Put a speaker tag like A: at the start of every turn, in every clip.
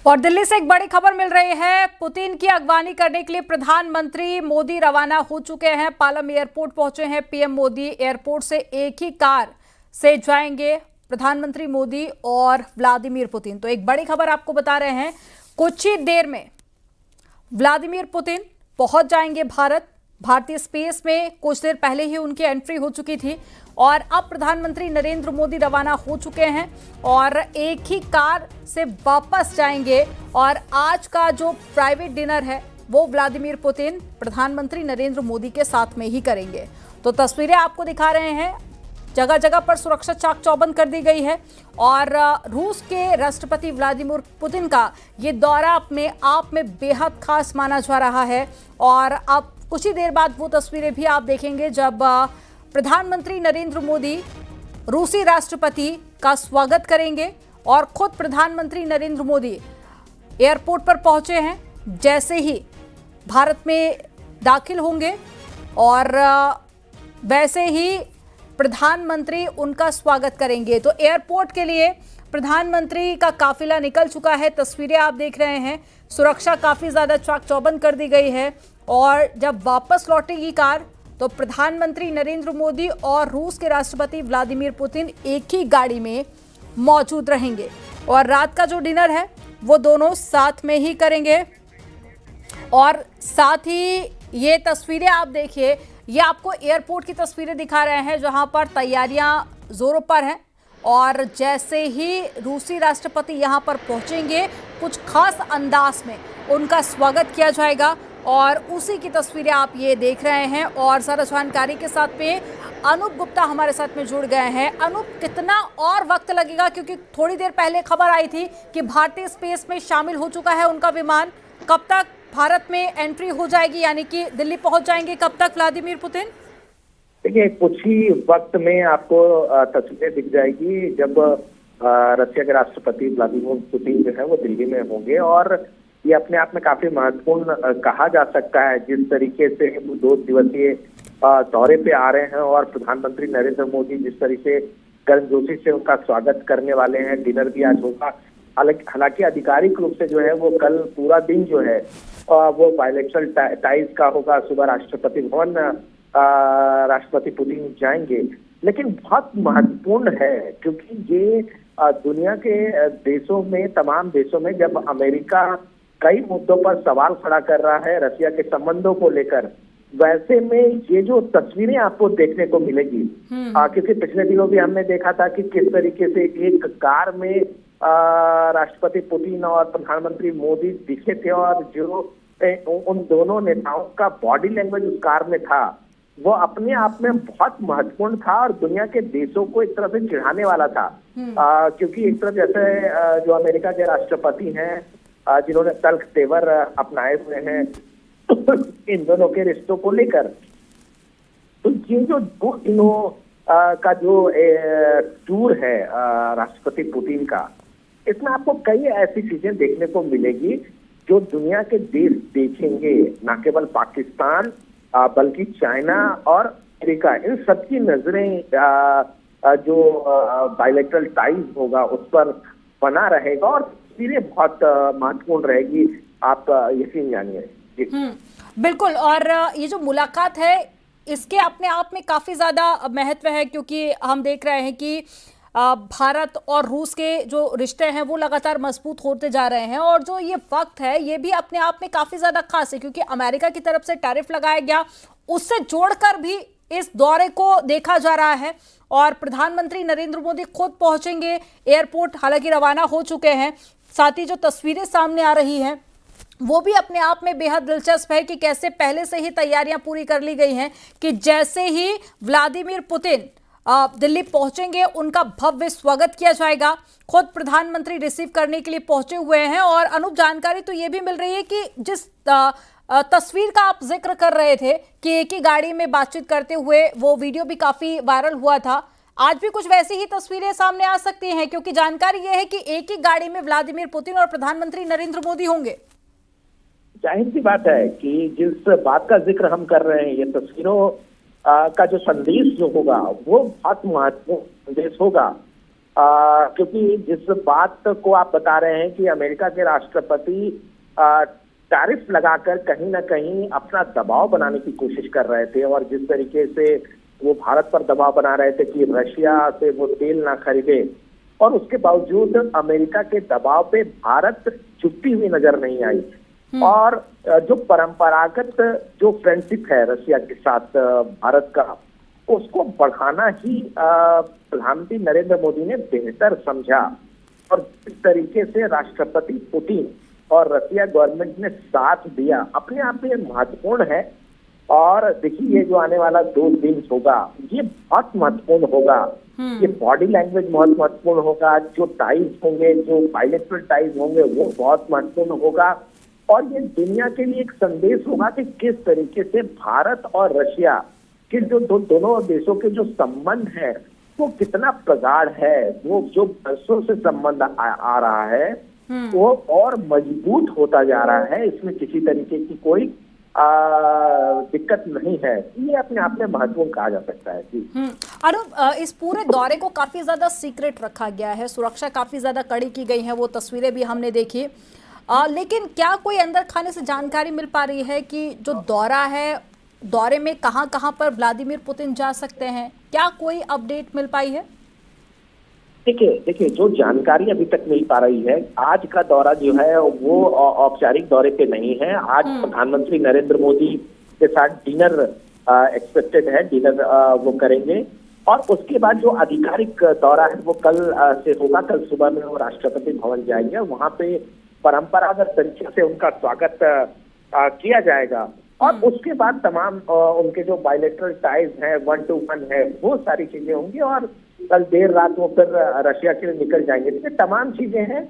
A: और दिल्ली से एक बड़ी खबर मिल रही है। पुतिन की अगवानी करने के लिए प्रधानमंत्री मोदी रवाना हो चुके हैं। पालम एयरपोर्ट पहुंचे हैं पीएम मोदी। एयरपोर्ट से एक ही कार से जाएंगे प्रधानमंत्री मोदी और व्लादिमीर पुतिन। तो एक बड़ी खबर आपको बता रहे हैं, कुछ ही देर में व्लादिमीर पुतिन पहुंच जाएंगे भारत। भारतीय स्पेस में कुछ देर पहले ही उनकी एंट्री हो चुकी थी और अब प्रधानमंत्री नरेंद्र मोदी रवाना हो चुके हैं और एक ही कार से वापस जाएंगे। और आज का जो प्राइवेट डिनर है वो व्लादिमीर पुतिन प्रधानमंत्री नरेंद्र मोदी के साथ में ही करेंगे। तो तस्वीरें आपको दिखा रहे हैं, जगह जगह पर सुरक्षा चाक चौबंद कर दी गई है और रूस के राष्ट्रपति व्लादिमीर पुतिन का ये दौरा अपने आप में बेहद खास माना जा रहा है। और अब कुछ ही देर बाद वो तस्वीरें भी आप देखेंगे जब प्रधानमंत्री नरेंद्र मोदी रूसी राष्ट्रपति का स्वागत करेंगे और खुद प्रधानमंत्री नरेंद्र मोदी एयरपोर्ट पर पहुंचे हैं। जैसे ही भारत में दाखिल होंगे और वैसे ही प्रधानमंत्री उनका स्वागत करेंगे। तो एयरपोर्ट के लिए प्रधानमंत्री का काफिला निकल चुका है। तस्वीरें आप देख रहे हैं, सुरक्षा काफी ज्यादा चाक चौबंद कर दी गई है और जब वापस लौटेगी कार तो प्रधानमंत्री नरेंद्र मोदी और रूस के राष्ट्रपति व्लादिमीर पुतिन एक ही गाड़ी में मौजूद रहेंगे और रात का जो डिनर है वो दोनों साथ में ही करेंगे। और साथ ही ये तस्वीरें आप देखिए, ये आपको एयरपोर्ट की तस्वीरें दिखा रहे हैं जहां पर तैयारियां जोरों पर हैं और जैसे ही रूसी राष्ट्रपति यहां पर पहुंचेंगे कुछ खास अंदाज में उनका स्वागत किया जाएगा और उसी की तस्वीरें आप ये देख रहे हैं। और सारा जानकारी के साथ में अनूप गुप्ता हमारे साथ में जुड़ गए हैं। अनूप, कितना और वक्त लगेगा, क्योंकि थोड़ी देर पहले खबर आई थी कि भारतीय स्पेस में शामिल हो चुका है उनका विमान, कब तक भारत में एंट्री हो जाएगी, यानी कि दिल्ली पहुंच जाएंगे कब तक व्लादिमीर पुतिन?
B: देखिए, कुछ ही वक्त में आपको तस्वीरें दिख जाएगी जब रशिया के राष्ट्रपति व्लादिमीर पुतिन जो है वो दिल्ली में होंगे। और ये अपने आप में काफी महत्वपूर्ण कहा जा सकता है, जिस तरीके से वो 2 दिवसीय दौरे पे आ रहे हैं और प्रधानमंत्री नरेंद्र मोदी जिस तरीके गर्मजोशी से उनका स्वागत करने वाले हैं। डिनर भी आज होगा, हालांकि आधिकारिक रूप से जो है वो कल पूरा दिन जो है वो बायलैटरल टाइज का होगा। सुबह राष्ट्रपति भवन राष्ट्रपति पुतिन जाएंगे, लेकिन बहुत महत्वपूर्ण है क्योंकि ये दुनिया के देशों में, तमाम देशों में जब अमेरिका कई मुद्दों पर सवाल खड़ा कर रहा है रशिया के संबंधों को लेकर, वैसे में ये जो तस्वीरें आपको देखने को मिलेगी, क्योंकि पिछले दिनों भी हमने देखा था कि किस तरीके से एक कार में राष्ट्रपति पुतिन और प्रधानमंत्री मोदी दिखे थे और जो उन दोनों नेताओं का बॉडी लैंग्वेज उस कार में था वो अपने आप में बहुत महत्वपूर्ण था और दुनिया के देशों को एक तरह से चिढ़ाने वाला था। क्योंकि एक तरह जैसे जो अमेरिका के राष्ट्रपति हैं जिन्होंने तल्ख तेवर अपनाए हुए हैं इन दोनों के रिश्तों को लेकर, तो ये जो 2 दिनों का जो टूर है राष्ट्रपति पुतिन का, इसमें आपको कई ऐसी चीजें देखने को मिलेगी जो दुनिया के देश देखेंगे, न केवल पाकिस्तान बल्कि चाइना और अमेरिका, इन सबकी नजरें जो बायलैटरल टाइज होगा उस पर बना रहेगा और तस्वीरें बहुत महत्वपूर्ण रहेगी, आप यकीन जानिए।
A: बिल्कुल। और ये जो मुलाकात है इसके अपने आप में काफी ज्यादा महत्व है, क्योंकि हम देख रहे हैं कि भारत और रूस के जो रिश्ते हैं वो लगातार मजबूत होते जा रहे हैं और जो ये वक्त है ये भी अपने आप में काफी ज्यादा खास है, क्योंकि अमेरिका की तरफ से टैरिफ लगाया गया, उससे जोड़कर भी इस दौरे को देखा जा रहा है। और प्रधानमंत्री नरेंद्र मोदी खुद पहुंचेंगे एयरपोर्ट, हालांकि रवाना हो चुके हैं। साथ ही जो तस्वीरें सामने आ रही हैं वो भी अपने आप में बेहद दिलचस्प है कि कैसे पहले से ही तैयारियां पूरी कर ली गई हैं कि जैसे ही व्लादिमीर पुतिन दिल्ली पहुंचेंगे उनका भव्य स्वागत किया जाएगा। खुद प्रधानमंत्री रिसीव करने के लिए पहुंचे हुए हैं। और अनूप, जानकारी तो ये भी मिल रही है कि जिस तस्वीर का आप जिक्र कर रहे थे कि एक ही गाड़ी में बातचीत करते हुए वो वीडियो भी काफी वायरल हुआ था, आज भी कुछ वैसी ही तस्वीरें सामने आ सकती हैं, क्योंकि जानकारी यह है कि एक ही गाड़ी में व्लादिमीर पुतिन और प्रधानमंत्री नरेंद्र मोदी होंगे।
B: जाहिर सी बात है कि जिस बात का जिक्र हम कर रहे हैं, ये तस्वीरों का जो संदेश जो होगा वो बहुत महत्वपूर्ण संदेश होगा क्योंकि जिस बात को आप बता रहे हैं कि अमेरिका के राष्ट्रपति टैरिफ लगाकर कहीं ना कहीं अपना दबाव बनाने की कोशिश कर रहे थे, और जिस तरीके से वो भारत पर दबाव बना रहे थे कि रशिया से वो तेल ना खरीदे, और उसके बावजूद अमेरिका के दबाव पे भारत चुपती हुई नजर नहीं आई। और जो परंपरागत जो फ्रेंडशिप है रशिया के साथ भारत का, उसको बढ़ाना ही प्रधानमंत्री नरेंद्र मोदी ने बेहतर समझा। और जिस तरीके से राष्ट्रपति पुतिन और रशिया गवर्नमेंट ने साथ दिया, अपने आप में महत्वपूर्ण है। और देखिए, ये जो आने वाला 2 दिन होगा, ये बहुत महत्वपूर्ण होगा। ये बॉडी लैंग्वेज बहुत महत्वपूर्ण होगा, जो टाइज होंगे, जो बायलैटरल टाइज होंगे, वो बहुत महत्वपूर्ण होगा। और ये दुनिया के लिए एक संदेश होगा कि किस तरीके से भारत और रशिया के जो दोनों देशों के जो संबंध है वो कितना प्रगाढ़ है। वो जो वर्षों से संबंध आ रहा है वो और मजबूत होता जा रहा है। इसमें किसी तरीके की कोई दिक्कत नहीं है। ये अपने आप में महत्वपूर्ण कहा जा सकता है। जी
A: अरुण, इस पूरे दौरे को काफी ज्यादा सीक्रेट रखा गया है, सुरक्षा काफी ज्यादा कड़ी की गई है, वो तस्वीरें भी हमने देखी। लेकिन क्या कोई अंदर खाने से जानकारी मिल पा रही है कि जो दौरा है, दौरे में कहां कहां पर व्लादिमीर पुतिन जा सकते हैं? क्या कोई अपडेट मिल पाई है?
B: देखिए, जो जानकारी अभी तक मिल पा रही है, आज का दौरा जो है वो औपचारिक दौरे पे नहीं है। आज प्रधानमंत्री नरेंद्र मोदी के साथ डिनर एक्सपेक्टेड है, डिनर वो करेंगे। और उसके बाद जो आधिकारिक दौरा है वो कल से होगा। कल सुबह में वो राष्ट्रपति भवन जाएंगे, वहां पे परंपरागत तरीके से उनका स्वागत किया जाएगा। और उसके बाद तमाम उनके जो बायलैटरल टाइज हैं, 1 to 1 है, वो सारी चीजें होंगी। और कल देर रात वो फिर रशिया के लिए निकल जाएंगे। तो तमाम चीजें हैं,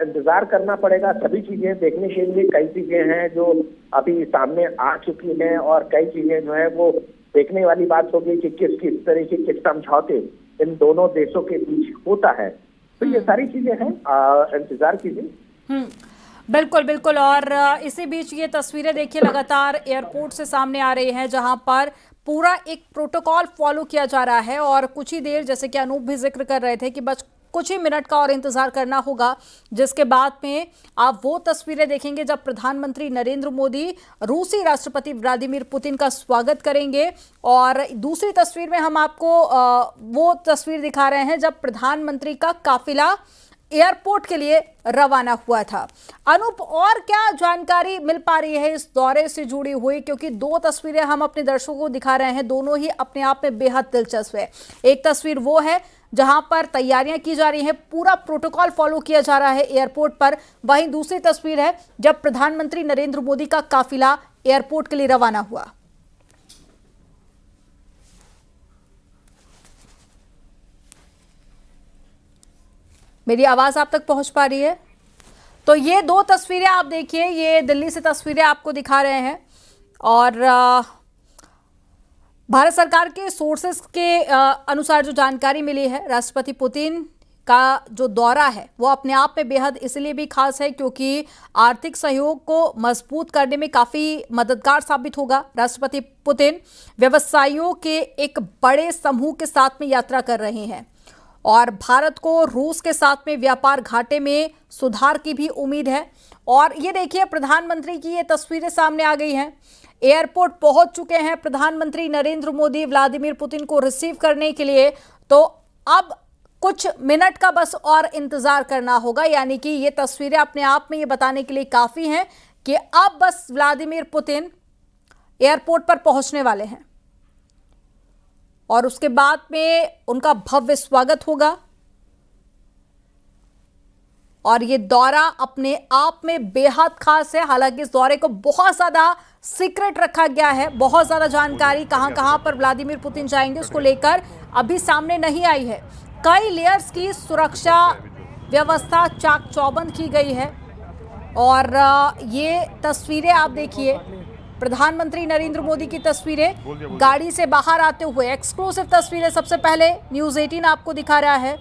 B: इंतजार करना पड़ेगा। सभी चीजें देखने के लिए कई चीजें हैं जो अभी सामने आ चुकी हैं, और कई चीजें जो है वो देखने वाली बात होगी कि किस तरीके के समझौते इन दोनों देशों के बीच होता है। तो ये सारी चीजें हैं, इंतजार कीजिए।
A: बिल्कुल बिल्कुल। और इसी बीच ये तस्वीरें देखिए लगातार एयरपोर्ट से सामने आ रही हैं, जहां पर पूरा एक प्रोटोकॉल फॉलो किया जा रहा है। और कुछ ही देर, जैसे कि अनूप भी जिक्र कर रहे थे, कि बस कुछ ही मिनट का और इंतजार करना होगा, जिसके बाद में आप वो तस्वीरें देखेंगे जब प्रधानमंत्री नरेंद्र मोदी रूसी राष्ट्रपति व्लादिमीर पुतिन का स्वागत करेंगे। और दूसरी तस्वीर में हम आपको वो तस्वीर दिखा रहे हैं जब प्रधानमंत्री का काफिला एयरपोर्ट के लिए रवाना हुआ था। अनूप, और क्या जानकारी मिल पा रही है इस दौरे से जुड़ी हुई? क्योंकि 2 तस्वीरें हम अपने दर्शकों को दिखा रहे हैं, दोनों ही अपने आप में बेहद दिलचस्प है। एक तस्वीर वो है जहां पर तैयारियां की जा रही हैं, पूरा प्रोटोकॉल फॉलो किया जा रहा है एयरपोर्ट पर। वहीं दूसरी तस्वीर है जब प्रधानमंत्री नरेंद्र मोदी का काफिला एयरपोर्ट के लिए रवाना हुआ। मेरी आवाज आप तक पहुंच पा रही है? तो ये 2 तस्वीरें आप देखिए, ये दिल्ली से तस्वीरें आपको दिखा रहे हैं। और भारत सरकार के सोर्सेस के अनुसार जो जानकारी मिली है, राष्ट्रपति पुतिन का जो दौरा है वो अपने आप में बेहद इसलिए भी खास है क्योंकि आर्थिक सहयोग को मजबूत करने में काफ़ी मददगार साबित होगा। राष्ट्रपति पुतिन व्यवसायियों के एक बड़े समूह के साथ में यात्रा कर रहे हैं और भारत को रूस के साथ में व्यापार घाटे में सुधार की भी उम्मीद है। और ये देखिए, प्रधानमंत्री की ये तस्वीरें सामने आ गई हैं। एयरपोर्ट पहुंच चुके हैं प्रधानमंत्री नरेंद्र मोदी व्लादिमीर पुतिन को रिसीव करने के लिए। तो अब कुछ मिनट का बस और इंतजार करना होगा, यानी कि ये तस्वीरें अपने आप में ये बताने के लिए काफ़ी हैं कि अब बस व्लादिमीर पुतिन एयरपोर्ट पर पहुंचने वाले हैं और उसके बाद में उनका भव्य स्वागत होगा। और ये दौरा अपने आप में बेहद खास है। हालांकि इस दौरे को बहुत ज़्यादा सीक्रेट रखा गया है, बहुत ज़्यादा जानकारी कहां पर व्लादिमीर पुतिन जाएंगे उसको लेकर अभी सामने नहीं आई है। कई लेयर्स की सुरक्षा व्यवस्था चाक चौबंद की गई है। और ये तस्वीरें आप देखिए, प्रधानमंत्री नरेंद्र मोदी की तस्वीरें गाड़ी से बाहर आते हुए, एक्सक्लूसिव तस्वीरें सबसे पहले न्यूज़ 18 आपको दिखा रहा है।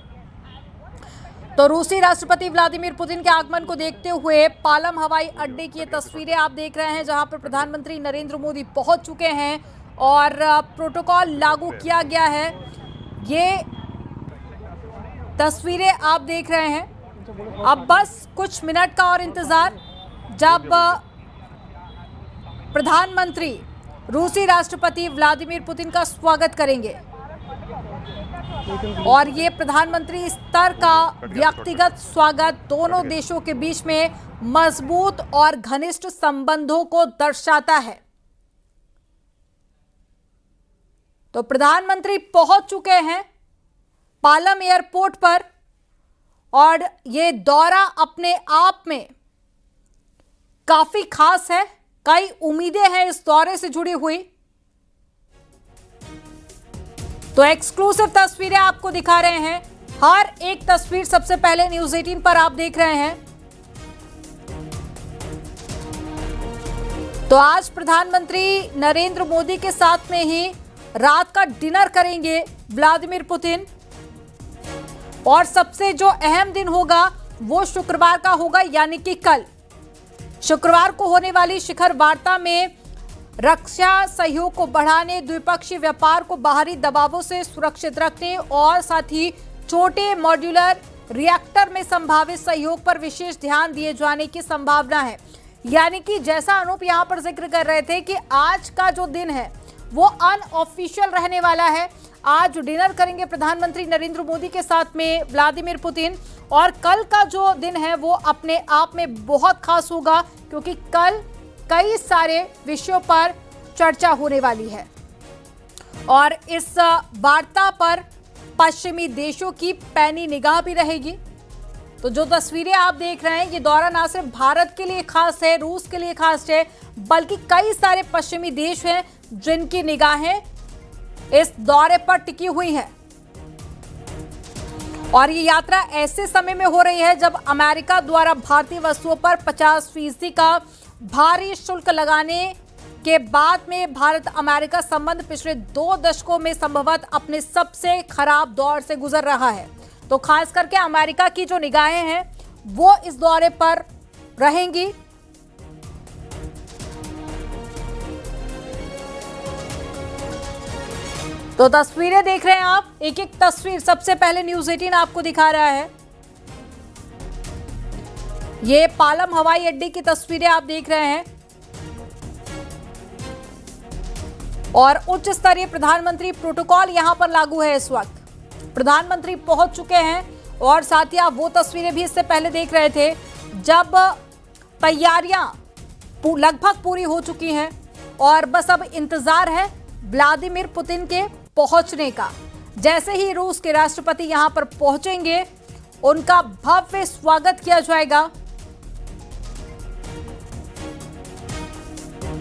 A: तो रूसी राष्ट्रपति व्लादिमीर पुतिन के आगमन को देखते हुए पालम हवाई अड्डे की ये तस्वीरें आप देख रहे हैं, जहां पर प्रधानमंत्री नरेंद्र मोदी पहुंच चुके हैं और प्रोटोकॉल लागू किया गया है। ये तस्वीरें आप देख रहे हैं। अब बस कुछ मिनट का और इंतजार, जब प्रधानमंत्री रूसी राष्ट्रपति व्लादिमीर पुतिन का स्वागत करेंगे और ये प्रधानमंत्री स्तर का व्यक्तिगत स्वागत दोनों देशों के बीच में मजबूत और घनिष्ठ संबंधों को दर्शाता है। तो प्रधानमंत्री पहुंच चुके हैं पालम एयरपोर्ट पर और ये दौरा अपने आप में काफी खास है। कई उम्मीदें हैं इस दौरे से जुड़ी हुई। तो एक्सक्लूसिव तस्वीरें आपको दिखा रहे हैं। हर एक तस्वीर सबसे पहले न्यूज़ 18 पर आप देख रहे हैं। तो आज प्रधानमंत्री नरेंद्र मोदी के साथ में ही रात का डिनर करेंगे व्लादिमीर पुतिन और सबसे जो अहम दिन होगा वो शुक्रवार का होगा, यानी कि कल शुक्रवार को होने वाली शिखर वार्ता में रक्षा सहयोग को बढ़ाने, द्विपक्षीय व्यापार को बाहरी दबावों से सुरक्षित रखने और साथ ही छोटे मॉड्यूलर रिएक्टर में संभावित सहयोग पर विशेष ध्यान दिए जाने की संभावना है। यानी कि जैसा अनूप यहां पर जिक्र कर रहे थे कि आज का जो दिन है वो अनऑफिशियल रहने वाला है। आज डिनर करेंगे प्रधानमंत्री नरेंद्र मोदी के साथ में व्लादिमीर पुतिन और कल का जो दिन है वो अपने आप में बहुत खास होगा, क्योंकि कल कई सारे विषयों पर चर्चा होने वाली है और इस वार्ता पर पश्चिमी देशों की पैनी निगाह भी रहेगी। तो जो तस्वीरें आप देख रहे हैं, ये दौरा ना सिर्फ भारत के लिए खास है, रूस के लिए खास है, बल्कि कई सारे पश्चिमी देश हैं जिनकी निगाहें इस दौरे पर टिकी हुई हैं। और ये यात्रा ऐसे समय में हो रही है जब अमेरिका द्वारा भारतीय वस्तुओं पर 50% का भारी शुल्क लगाने के बाद में भारत अमेरिका संबंध पिछले 2 दशकों में संभवतः अपने सबसे खराब दौर से गुजर रहा है। तो खास करके अमेरिका की जो निगाहें हैं वो इस दौरे पर रहेंगी। तो तस्वीरें देख रहे हैं आप, एक एक तस्वीर सबसे पहले न्यूज़ 18 आपको दिखा रहा है। ये पालम हवाई अड्डे की तस्वीरें आप देख रहे हैं और उच्च स्तरीय प्रधानमंत्री प्रोटोकॉल यहां पर लागू है। इस वक्त प्रधानमंत्री पहुंच चुके हैं और साथ ही आप वो तस्वीरें भी इससे पहले देख रहे थे जब तैयारियां लगभग पूरी हो चुकी हैं और बस अब इंतजार है व्लादिमीर पुतिन के पहुंचने का। जैसे ही रूस के राष्ट्रपति यहां पर पहुंचेंगे उनका भव्य स्वागत किया जाएगा।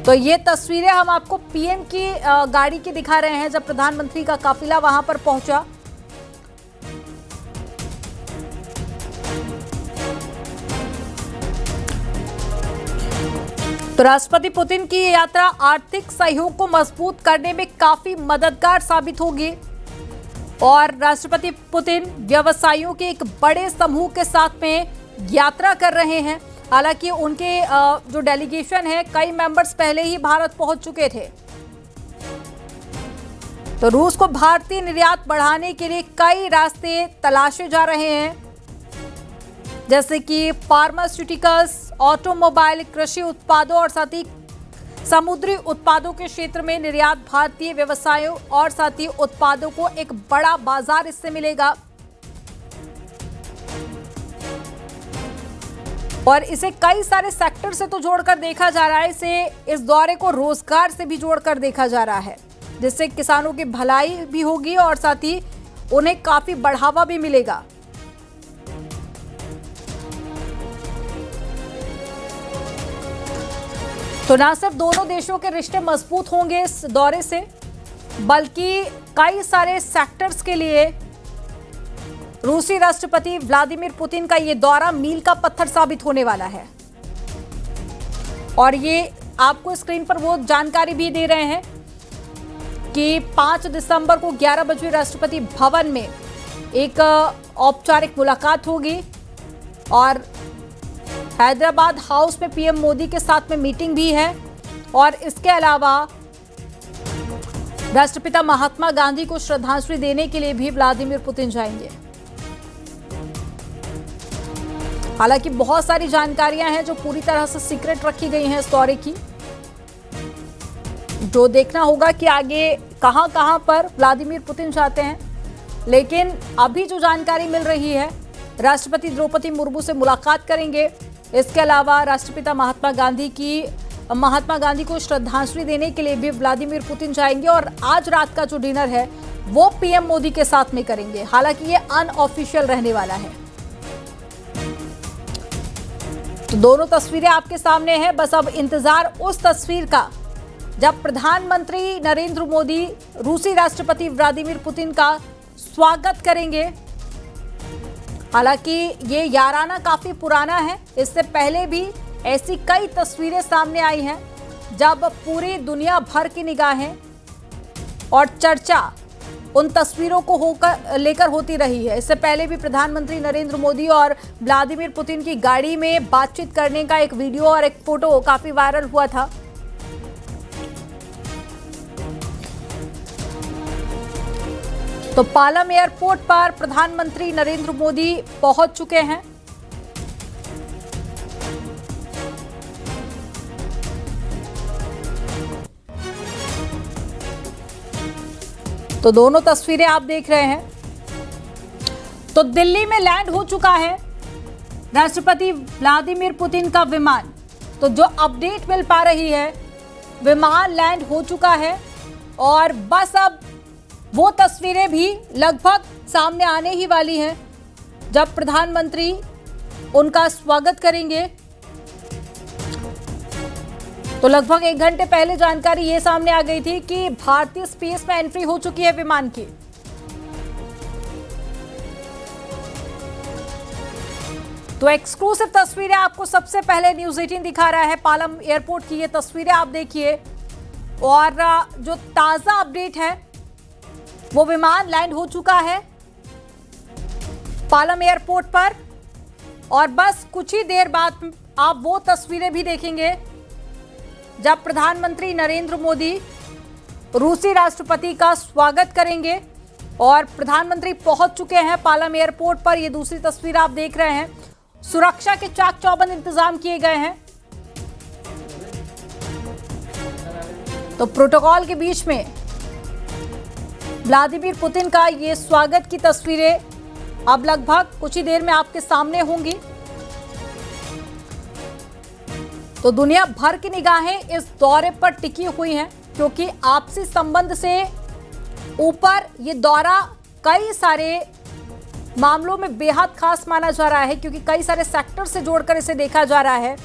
A: तो ये तस्वीरें हम आपको पीएम की गाड़ी की दिखा रहे हैं जब प्रधानमंत्री का काफिला वहां पर पहुंचा। तो राष्ट्रपति पुतिन की ये यात्रा आर्थिक सहयोग को मजबूत करने में काफी मददगार साबित होगी और राष्ट्रपति पुतिन व्यवसायियों के एक बड़े समूह के साथ में यात्रा कर रहे हैं। हालांकि उनके जो डेलीगेशन है, कई मेंबर्स पहले ही भारत पहुंच चुके थे। तो रूस को भारतीय निर्यात बढ़ाने के लिए कई रास्ते तलाशे जा रहे हैं, जैसे कि फार्मास्यूटिकल्स, ऑटोमोबाइल, कृषि उत्पादों और साथ ही समुद्री उत्पादों के क्षेत्र में निर्यात। भारतीय व्यवसायों और साथ ही उत्पादों को एक बड़ा बाजार इससे मिलेगा और इसे कई सारे सेक्टर से तो जोड़कर देखा जा रहा है। इसे इस दौरे को रोजगार से भी जोड़कर देखा जा रहा है, जिससे किसानों की भलाई भी होगी और साथ ही उन्हें काफी बढ़ावा भी मिलेगा। तो न सिर्फ दोनों देशों के रिश्ते मजबूत होंगे इस दौरे से, बल्कि कई सारे सेक्टर्स के लिए रूसी राष्ट्रपति व्लादिमीर पुतिन का ये दौरा मील का पत्थर साबित होने वाला है। और ये आपको स्क्रीन पर वो जानकारी भी दे रहे हैं कि 5 दिसंबर को 11 बजे राष्ट्रपति भवन में एक औपचारिक मुलाकात होगी और हैदराबाद हाउस में पीएम मोदी के साथ में मीटिंग भी है और इसके अलावा राष्ट्रपिता महात्मा गांधी को श्रद्धांजलि देने के लिए भी व्लादिमीर पुतिन जाएंगे। हालांकि बहुत सारी जानकारियां हैं जो पूरी तरह से सीक्रेट रखी गई हैं इस दौरे की, जो देखना होगा कि आगे कहां कहां पर व्लादिमीर पुतिन जाते हैं। लेकिन अभी जो जानकारी मिल रही है, राष्ट्रपति द्रौपदी मुर्मू से मुलाकात करेंगे। इसके अलावा राष्ट्रपिता महात्मा गांधी को श्रद्धांजलि देने के लिए भी व्लादिमीर पुतिन जाएंगे और आज रात का जो डिनर है वो पीएम मोदी के साथ में करेंगे। हालांकि ये अनऑफिशियल रहने वाला है। तो दोनों तस्वीरें आपके सामने हैं, बस अब इंतजार उस तस्वीर का जब प्रधानमंत्री नरेंद्र मोदी रूसी राष्ट्रपति व्लादिमीर पुतिन का स्वागत करेंगे। हालांकि ये याराना काफी पुराना है, इससे पहले भी ऐसी कई तस्वीरें सामने आई हैं जब पूरी दुनिया भर की निगाहें और चर्चा उन तस्वीरों को लेकर होती रही है। इससे पहले भी प्रधानमंत्री नरेंद्र मोदी और व्लादिमीर पुतिन की गाड़ी में बातचीत करने का एक वीडियो और एक फोटो काफी वायरल हुआ था। तो पालम एयरपोर्ट पर प्रधानमंत्री नरेंद्र मोदी पहुंच चुके हैं। तो दोनों तस्वीरें आप देख रहे हैं। तो दिल्ली में लैंड हो चुका है राष्ट्रपति व्लादिमीर पुतिन का विमान। तो जो अपडेट मिल पा रही है, विमान लैंड हो चुका है और बस अब वो तस्वीरें भी लगभग सामने आने ही वाली हैं जब प्रधानमंत्री उनका स्वागत करेंगे। तो लगभग 1 घंटे पहले जानकारी ये सामने आ गई थी कि भारतीय स्पेस में एंट्री हो चुकी है विमान की। तो एक्सक्लूसिव तस्वीरें आपको सबसे पहले न्यूज़ 18 दिखा रहा है। पालम एयरपोर्ट की ये तस्वीरें आप देखिए और जो ताजा अपडेट है वो विमान लैंड हो चुका है पालम एयरपोर्ट पर और बस कुछ ही देर बाद आप वो तस्वीरें भी देखेंगे जब प्रधानमंत्री नरेंद्र मोदी रूसी राष्ट्रपति का स्वागत करेंगे और प्रधानमंत्री पहुंच चुके हैं पालम एयरपोर्ट पर। ये दूसरी तस्वीर आप देख रहे हैं। सुरक्षा के चाक चौबंद इंतजाम किए गए हैं। तो प्रोटोकॉल के बीच में व्लादिमीर पुतिन का ये स्वागत की तस्वीरें अब लगभग कुछ ही देर में आपके सामने होंगी। तो दुनिया भर की निगाहें इस दौरे पर टिकी हुई हैं क्योंकि आपसी संबंध से ऊपर ये दौरा कई सारे मामलों में बेहद खास माना जा रहा है क्योंकि कई सारे सेक्टर से जोड़कर इसे देखा जा रहा है।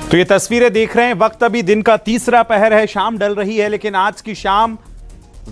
C: तो ये तस्वीरें देख रहे हैं, वक्त अभी दिन का तीसरा पहर है, शाम ढल रही है, लेकिन आज की शाम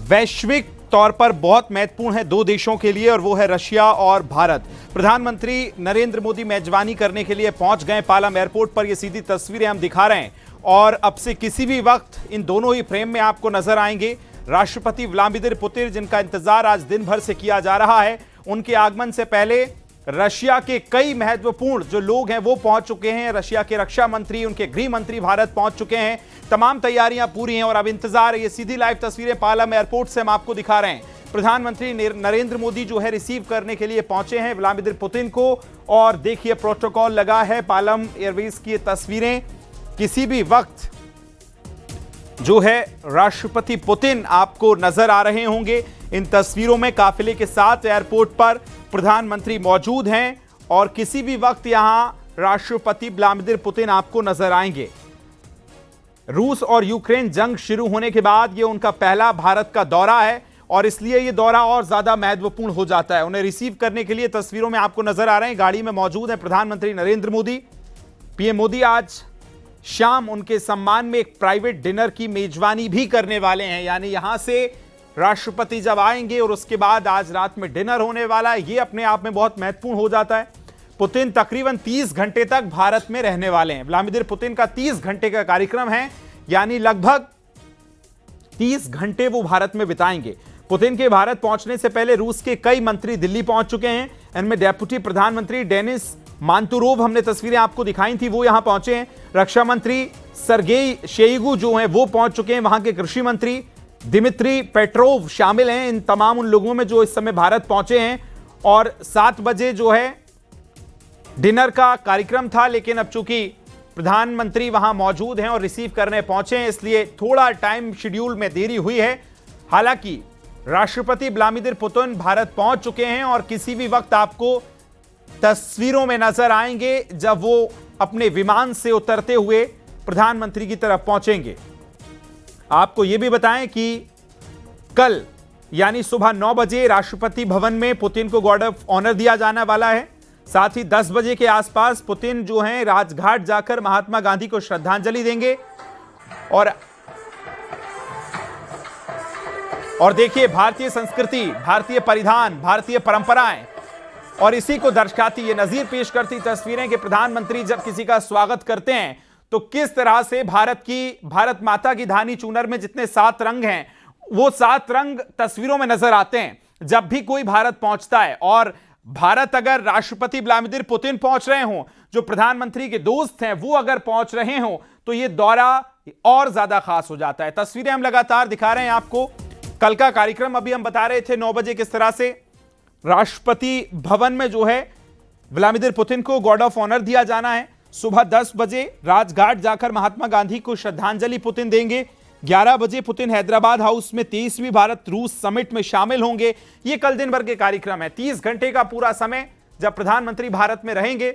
C: वैश्विक तौर पर बहुत महत्वपूर्ण है 2 देशों के लिए और वो है रशिया और भारत। प्रधानमंत्री नरेंद्र मोदी मेजबानी करने के लिए पहुंच गए पालम एयरपोर्ट पर। ये सीधी तस्वीरें हम दिखा रहे हैं और अब से किसी भी वक्त इन दोनों ही फ्रेम में आपको नजर आएंगे राष्ट्रपति व्लादिमीर पुतिन, जिनका इंतजार आज दिन भर से किया जा रहा है। उनके आगमन से पहले रशिया के कई महत्वपूर्ण जो लोग हैं वो पहुंच चुके हैं। रशिया के रक्षा मंत्री, उनके गृह मंत्री भारत पहुंच चुके हैं। तमाम तैयारियां पूरी हैं और अब इंतजार है। ये सीधी लाइव तस्वीरें पालम एयरपोर्ट से हम आपको दिखा रहे हैं। प्रधानमंत्री नरेंद्र मोदी जो है रिसीव करने के लिए पहुंचे हैं व्लादिमीर पुतिन को और देखिए प्रोटोकॉल लगा है। पालम एयरवेज की ये तस्वीरें, किसी भी वक्त जो है राष्ट्रपति पुतिन आपको नजर आ रहे होंगे। इन तस्वीरों में काफिले के साथ एयरपोर्ट पर प्रधानमंत्री मौजूद हैं और किसी भी वक्त यहां राष्ट्रपति व्लादिमीर पुतिन आपको नजर आएंगे। रूस और यूक्रेन जंग शुरू होने के बाद ये उनका पहला भारत का दौरा है और इसलिए ये दौरा और ज्यादा महत्वपूर्ण हो जाता है। उन्हें रिसीव करने के लिए तस्वीरों में आपको नजर आ रहे हैं, गाड़ी में मौजूद है प्रधानमंत्री नरेंद्र मोदी। पीएम मोदी आज शाम उनके सम्मान में एक प्राइवेट डिनर की मेजबानी भी करने वाले हैं, यानी यहां से राष्ट्रपति जब आएंगे और उसके बाद आज रात में डिनर होने वाला है। ये अपने आप में बहुत महत्वपूर्ण हो जाता है। पुतिन तकरीबन 30 घंटे तक भारत में रहने वाले हैं। व्लादिमीर पुतिन का 30 घंटे का कार्यक्रम है, यानी लगभग 30 घंटे वो भारत में बिताएंगे। पुतिन के भारत पहुंचने से पहले रूस के कई मंत्री दिल्ली पहुंच चुके हैं। इनमें डेप्यूटी प्रधानमंत्री डेनिस मांतुरोव हमने तस्वीरें आपको दिखाई थी, वो यहां पहुंचे हैं। रक्षा मंत्री सर्गेई शोइगु जो हैं वो पहुंच चुके हैं। वहां के कृषि मंत्री दिमित्री पेट्रोव शामिल हैं इन तमाम उन लोगों में जो इस समय भारत पहुंचे हैं। और 7 बजे जो है डिनर का कार्यक्रम था, लेकिन अब चूंकि प्रधानमंत्री वहां मौजूद हैं और रिसीव करने पहुंचे हैं, इसलिए थोड़ा टाइम शेड्यूल में देरी हुई है। हालांकि राष्ट्रपति व्लादिमीर पुतिन भारत पहुंच चुके हैं और किसी भी वक्त आपको तस्वीरों में नजर आएंगे जब वो अपने विमान से उतरते हुए प्रधानमंत्री की तरफ पहुंचेंगे। आपको यह भी बताएं कि कल यानी सुबह 9 बजे राष्ट्रपति भवन में पुतिन को गार्ड ऑफ ऑनर दिया जाने वाला है। साथ ही 10 बजे के आसपास पुतिन जो हैं राजघाट जाकर महात्मा गांधी को श्रद्धांजलि देंगे। और देखिए, भारतीय संस्कृति, भारतीय परिधान, भारतीय परंपराएं और इसी को दर्शाती, ये नजीर पेश करती तस्वीरें कि प्रधानमंत्री जब किसी का स्वागत करते हैं तो किस तरह से भारत माता की धानी चूनर में जितने 7 रंग हैं वो 7 रंग तस्वीरों में नजर आते हैं जब भी कोई भारत पहुंचता है। और भारत अगर राष्ट्रपति व्लादिमीर पुतिन पहुंच रहे हों, जो प्रधानमंत्री के दोस्त हैं वो अगर पहुंच रहे हों, तो ये दौरा और ज्यादा खास हो जाता है। तस्वीरें हम लगातार दिखा रहे हैं आपको। कल का कार्यक्रम अभी हम बता रहे थे 9 बजे किस तरह से राष्ट्रपति भवन में जो है व्लादिमीर पुतिन को गार्ड ऑफ ऑनर दिया जाना है। सुबह 10 बजे राजघाट जाकर महात्मा गांधी को श्रद्धांजलि पुतिन देंगे। 11 बजे पुतिन हैदराबाद हाउस में 23वीं भारत रूस समिट में शामिल होंगे। ये कल दिन भर के कार्यक्रम है। 30 घंटे का पूरा समय जब प्रधानमंत्री भारत में रहेंगे।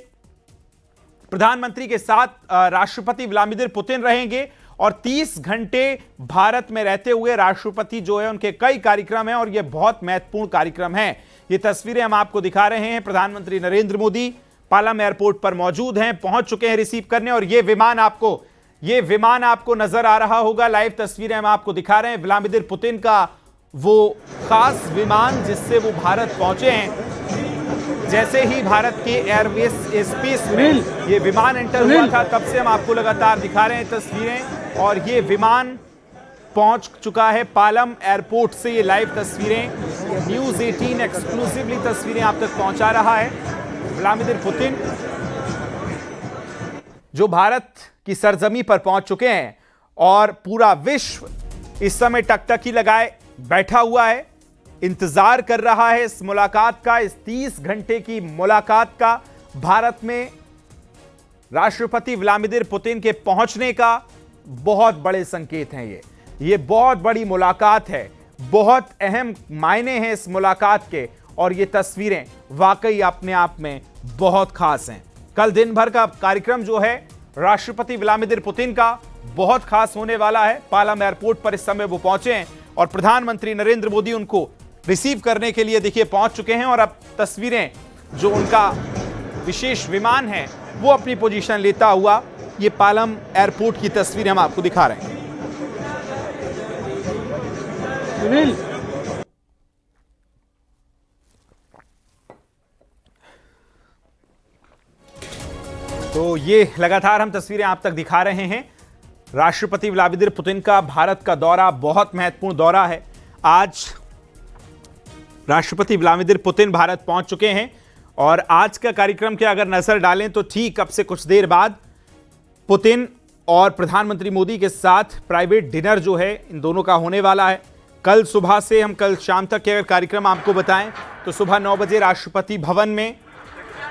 C: प्रधानमंत्री के साथ राष्ट्रपति व्लादिमीर पुतिन रहेंगे और 30 घंटे भारत में रहते हुए राष्ट्रपति जो है उनके कई कार्यक्रम हैं और ये बहुत महत्वपूर्ण कार्यक्रम है। ये तस्वीरें हम आपको दिखा रहे हैं। प्रधानमंत्री नरेंद्र मोदी पालम एयरपोर्ट पर मौजूद हैं, पहुंच चुके हैं रिसीव करने। और ये विमान आपको नजर आ रहा होगा। लाइव तस्वीरें हम आपको दिखा रहे हैं। व्लादिमीर पुतिन का वो खास विमान जिससे वो भारत पहुंचे हैं। जैसे ही भारत के एयरवेज स्पेस में ये विमान एंटर हुआ था, तब से हम आपको लगातार दिखा रहे हैं तस्वीरें। और ये विमान पहुंच चुका है पालम एयरपोर्ट से। ये लाइव तस्वीरें न्यूज़ 18 एक्सक्लूसिवली तस्वीरें आप तक पहुंचा रहा है। व्लादिमीर पुतिन जो भारत की सरजमी पर पहुंच चुके हैं और पूरा विश्व इस समय टकटकी लगाए बैठा हुआ है, इंतजार कर रहा है इस मुलाकात का, इस 30 घंटे की मुलाकात का। भारत में राष्ट्रपति व्लादिमीर पुतिन के पहुंचने का बहुत बड़े संकेत हैं। ये बहुत बड़ी मुलाकात है, बहुत अहम मायने हैं इस मुलाकात के। और ये तस्वीरें वाकई अपने आप में बहुत खास हैं। कल दिन भर का कार्यक्रम जो है राष्ट्रपति व्लादिमीर पुतिन का बहुत खास होने वाला है। पालम एयरपोर्ट पर इस समय वो पहुंचे हैं और प्रधानमंत्री नरेंद्र मोदी उनको रिसीव करने के लिए देखिए पहुंच चुके हैं। और अब तस्वीरें जो उनका विशेष विमान है वो अपनी पोजीशन लेता हुआ, ये पालम एयरपोर्ट की तस्वीरें हम आपको दिखा रहे हैं। तो ये लगातार हम तस्वीरें आप तक दिखा रहे हैं। राष्ट्रपति व्लादिमीर पुतिन का भारत का दौरा बहुत महत्वपूर्ण दौरा है। आज राष्ट्रपति व्लादिमीर पुतिन भारत पहुंच चुके हैं और आज का कार्यक्रम के अगर नजर डालें तो ठीक अब से कुछ देर बाद पुतिन और प्रधानमंत्री मोदी के साथ प्राइवेट डिनर जो है इन दोनों का होने वाला है। कल सुबह से हम कल शाम तक के अगर कार्यक्रम आपको बताएं तो सुबह 9 बजे राष्ट्रपति भवन में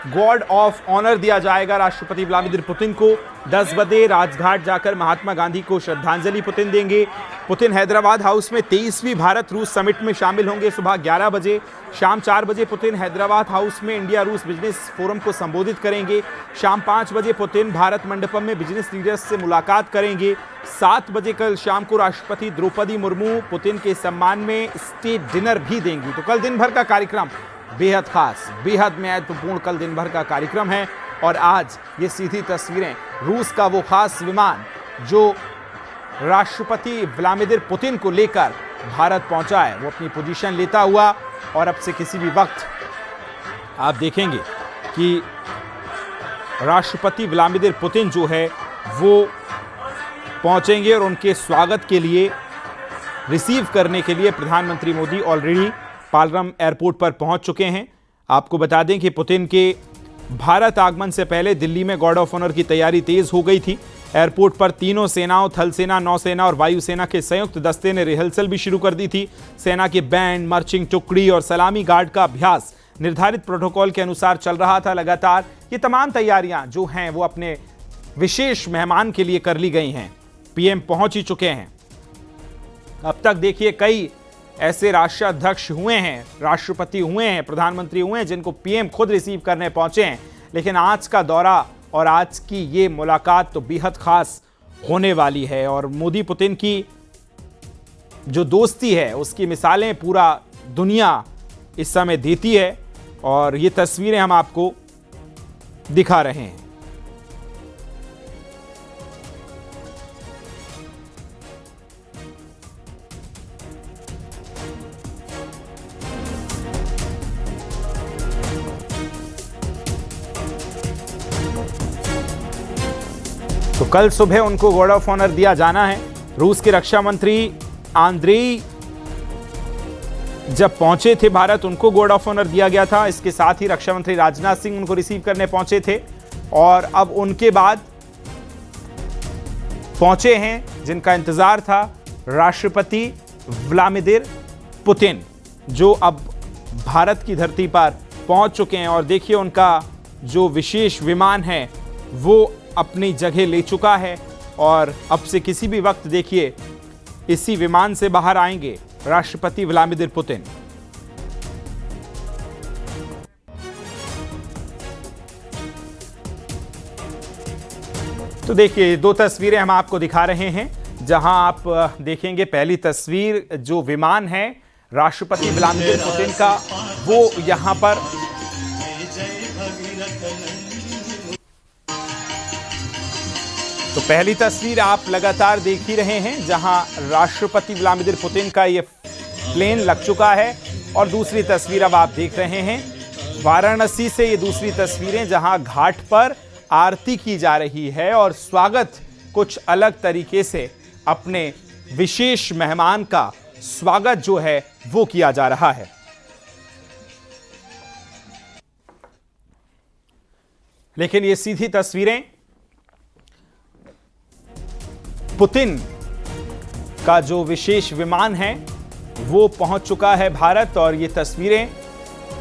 C: गार्ड ऑफ ऑनर दिया जाएगा राष्ट्रपति व्लादिमीर पुतिन को। 10 बजे राजघाट जाकर महात्मा गांधी को श्रद्धांजलि पुतिन देंगे। पुतिन हैदराबाद हाउस में 23वीं भारत रूस समिट में शामिल होंगे सुबह 11 बजे। शाम 4 बजे पुतिन हैदराबाद हाउस में इंडिया रूस बिजनेस फोरम को संबोधित करेंगे। शाम 5 बजे पुतिन भारत मंडपम में बिजनेस लीडर्स से मुलाकात करेंगे। 7 बजे कल शाम को राष्ट्रपति द्रौपदी मुर्मू पुतिन के सम्मान में स्टेट डिनर भी देंगी। तो कल दिन भर का कार्यक्रम बेहद खास, बेहद महत्वपूर्ण कल दिन भर का कार्यक्रम है। और आज ये सीधी तस्वीरें रूस का वो खास विमान जो राष्ट्रपति व्लादिमीर पुतिन को लेकर भारत पहुंचा है वो अपनी पोजीशन लेता हुआ। और अब से किसी भी वक्त आप देखेंगे कि राष्ट्रपति व्लादिमीर पुतिन जो है वो पहुंचेंगे और उनके स्वागत के लिए, रिसीव करने के लिए प्रधानमंत्री मोदी ऑलरेडी पालम एयरपोर्ट पर पहुंच चुके हैं। आपको बता दें कि पुतिन के भारत आगमन से पहले दिल्ली में गार्ड ऑफ ऑनर की तैयारी तेज हो गई थी। एयरपोर्ट पर तीनों सेनाओं, थल सेना, नौसेना और वायुसेना के संयुक्त दस्ते ने रिहर्सल भी शुरू कर दी थी। सेना के बैंड, मार्चिंग टुकड़ी और सलामी गार्ड का अभ्यास निर्धारित प्रोटोकॉल के अनुसार चल रहा था। लगातार ये तमाम तैयारियां जो हैं वो अपने विशेष मेहमान के लिए कर ली गई हैं। पीएम पहुंच ही चुके हैं। अब तक देखिए कई ऐसे राष्ट्राध्यक्ष हुए हैं, राष्ट्रपति हुए हैं, प्रधानमंत्री हुए हैं जिनको पीएम खुद रिसीव करने पहुंचे हैं, लेकिन आज का दौरा और आज की ये मुलाकात तो बेहद खास होने वाली है। और मोदी पुतिन की जो दोस्ती है उसकी मिसालें पूरा दुनिया इस समय देती है और ये तस्वीरें हम आपको दिखा रहे हैं। तो कल सुबह उनको गार्ड ऑफ ऑनर दिया जाना है। रूस के रक्षा मंत्री आंद्रेई जब पहुंचे थे भारत, उनको गार्ड ऑफ ऑनर दिया गया था। इसके साथ ही रक्षा मंत्री राजनाथ सिंह उनको रिसीव करने पहुंचे थे और अब उनके बाद पहुंचे हैं जिनका इंतजार था, राष्ट्रपति व्लादिमीर पुतिन, जो अब भारत की धरती पर पहुंच चुके हैं। और देखिए उनका जो विशेष विमान है वो अपनी जगह ले चुका है और अब से किसी भी वक्त देखिए इसी विमान से बाहर आएंगे राष्ट्रपति व्लादिमीर पुतिन। तो देखिए दो तस्वीरें हम आपको दिखा रहे हैं, जहां आप देखेंगे पहली तस्वीर जो विमान है राष्ट्रपति व्लादिमीर पुतिन का, वो यहां पर तो पहली तस्वीर आप लगातार देख ही रहे हैं जहां राष्ट्रपति व्लादिमीर पुतिन का ये प्लेन लग चुका है। और दूसरी तस्वीर अब आप देख रहे हैं वाराणसी से, ये दूसरी तस्वीरें जहां घाट पर आरती की जा रही है और स्वागत कुछ अलग तरीके से अपने विशेष मेहमान का स्वागत जो है वो किया जा रहा है। लेकिन ये सीधी तस्वीरें पुतिन का जो विशेष विमान है वो पहुंच चुका है भारत। और ये तस्वीरें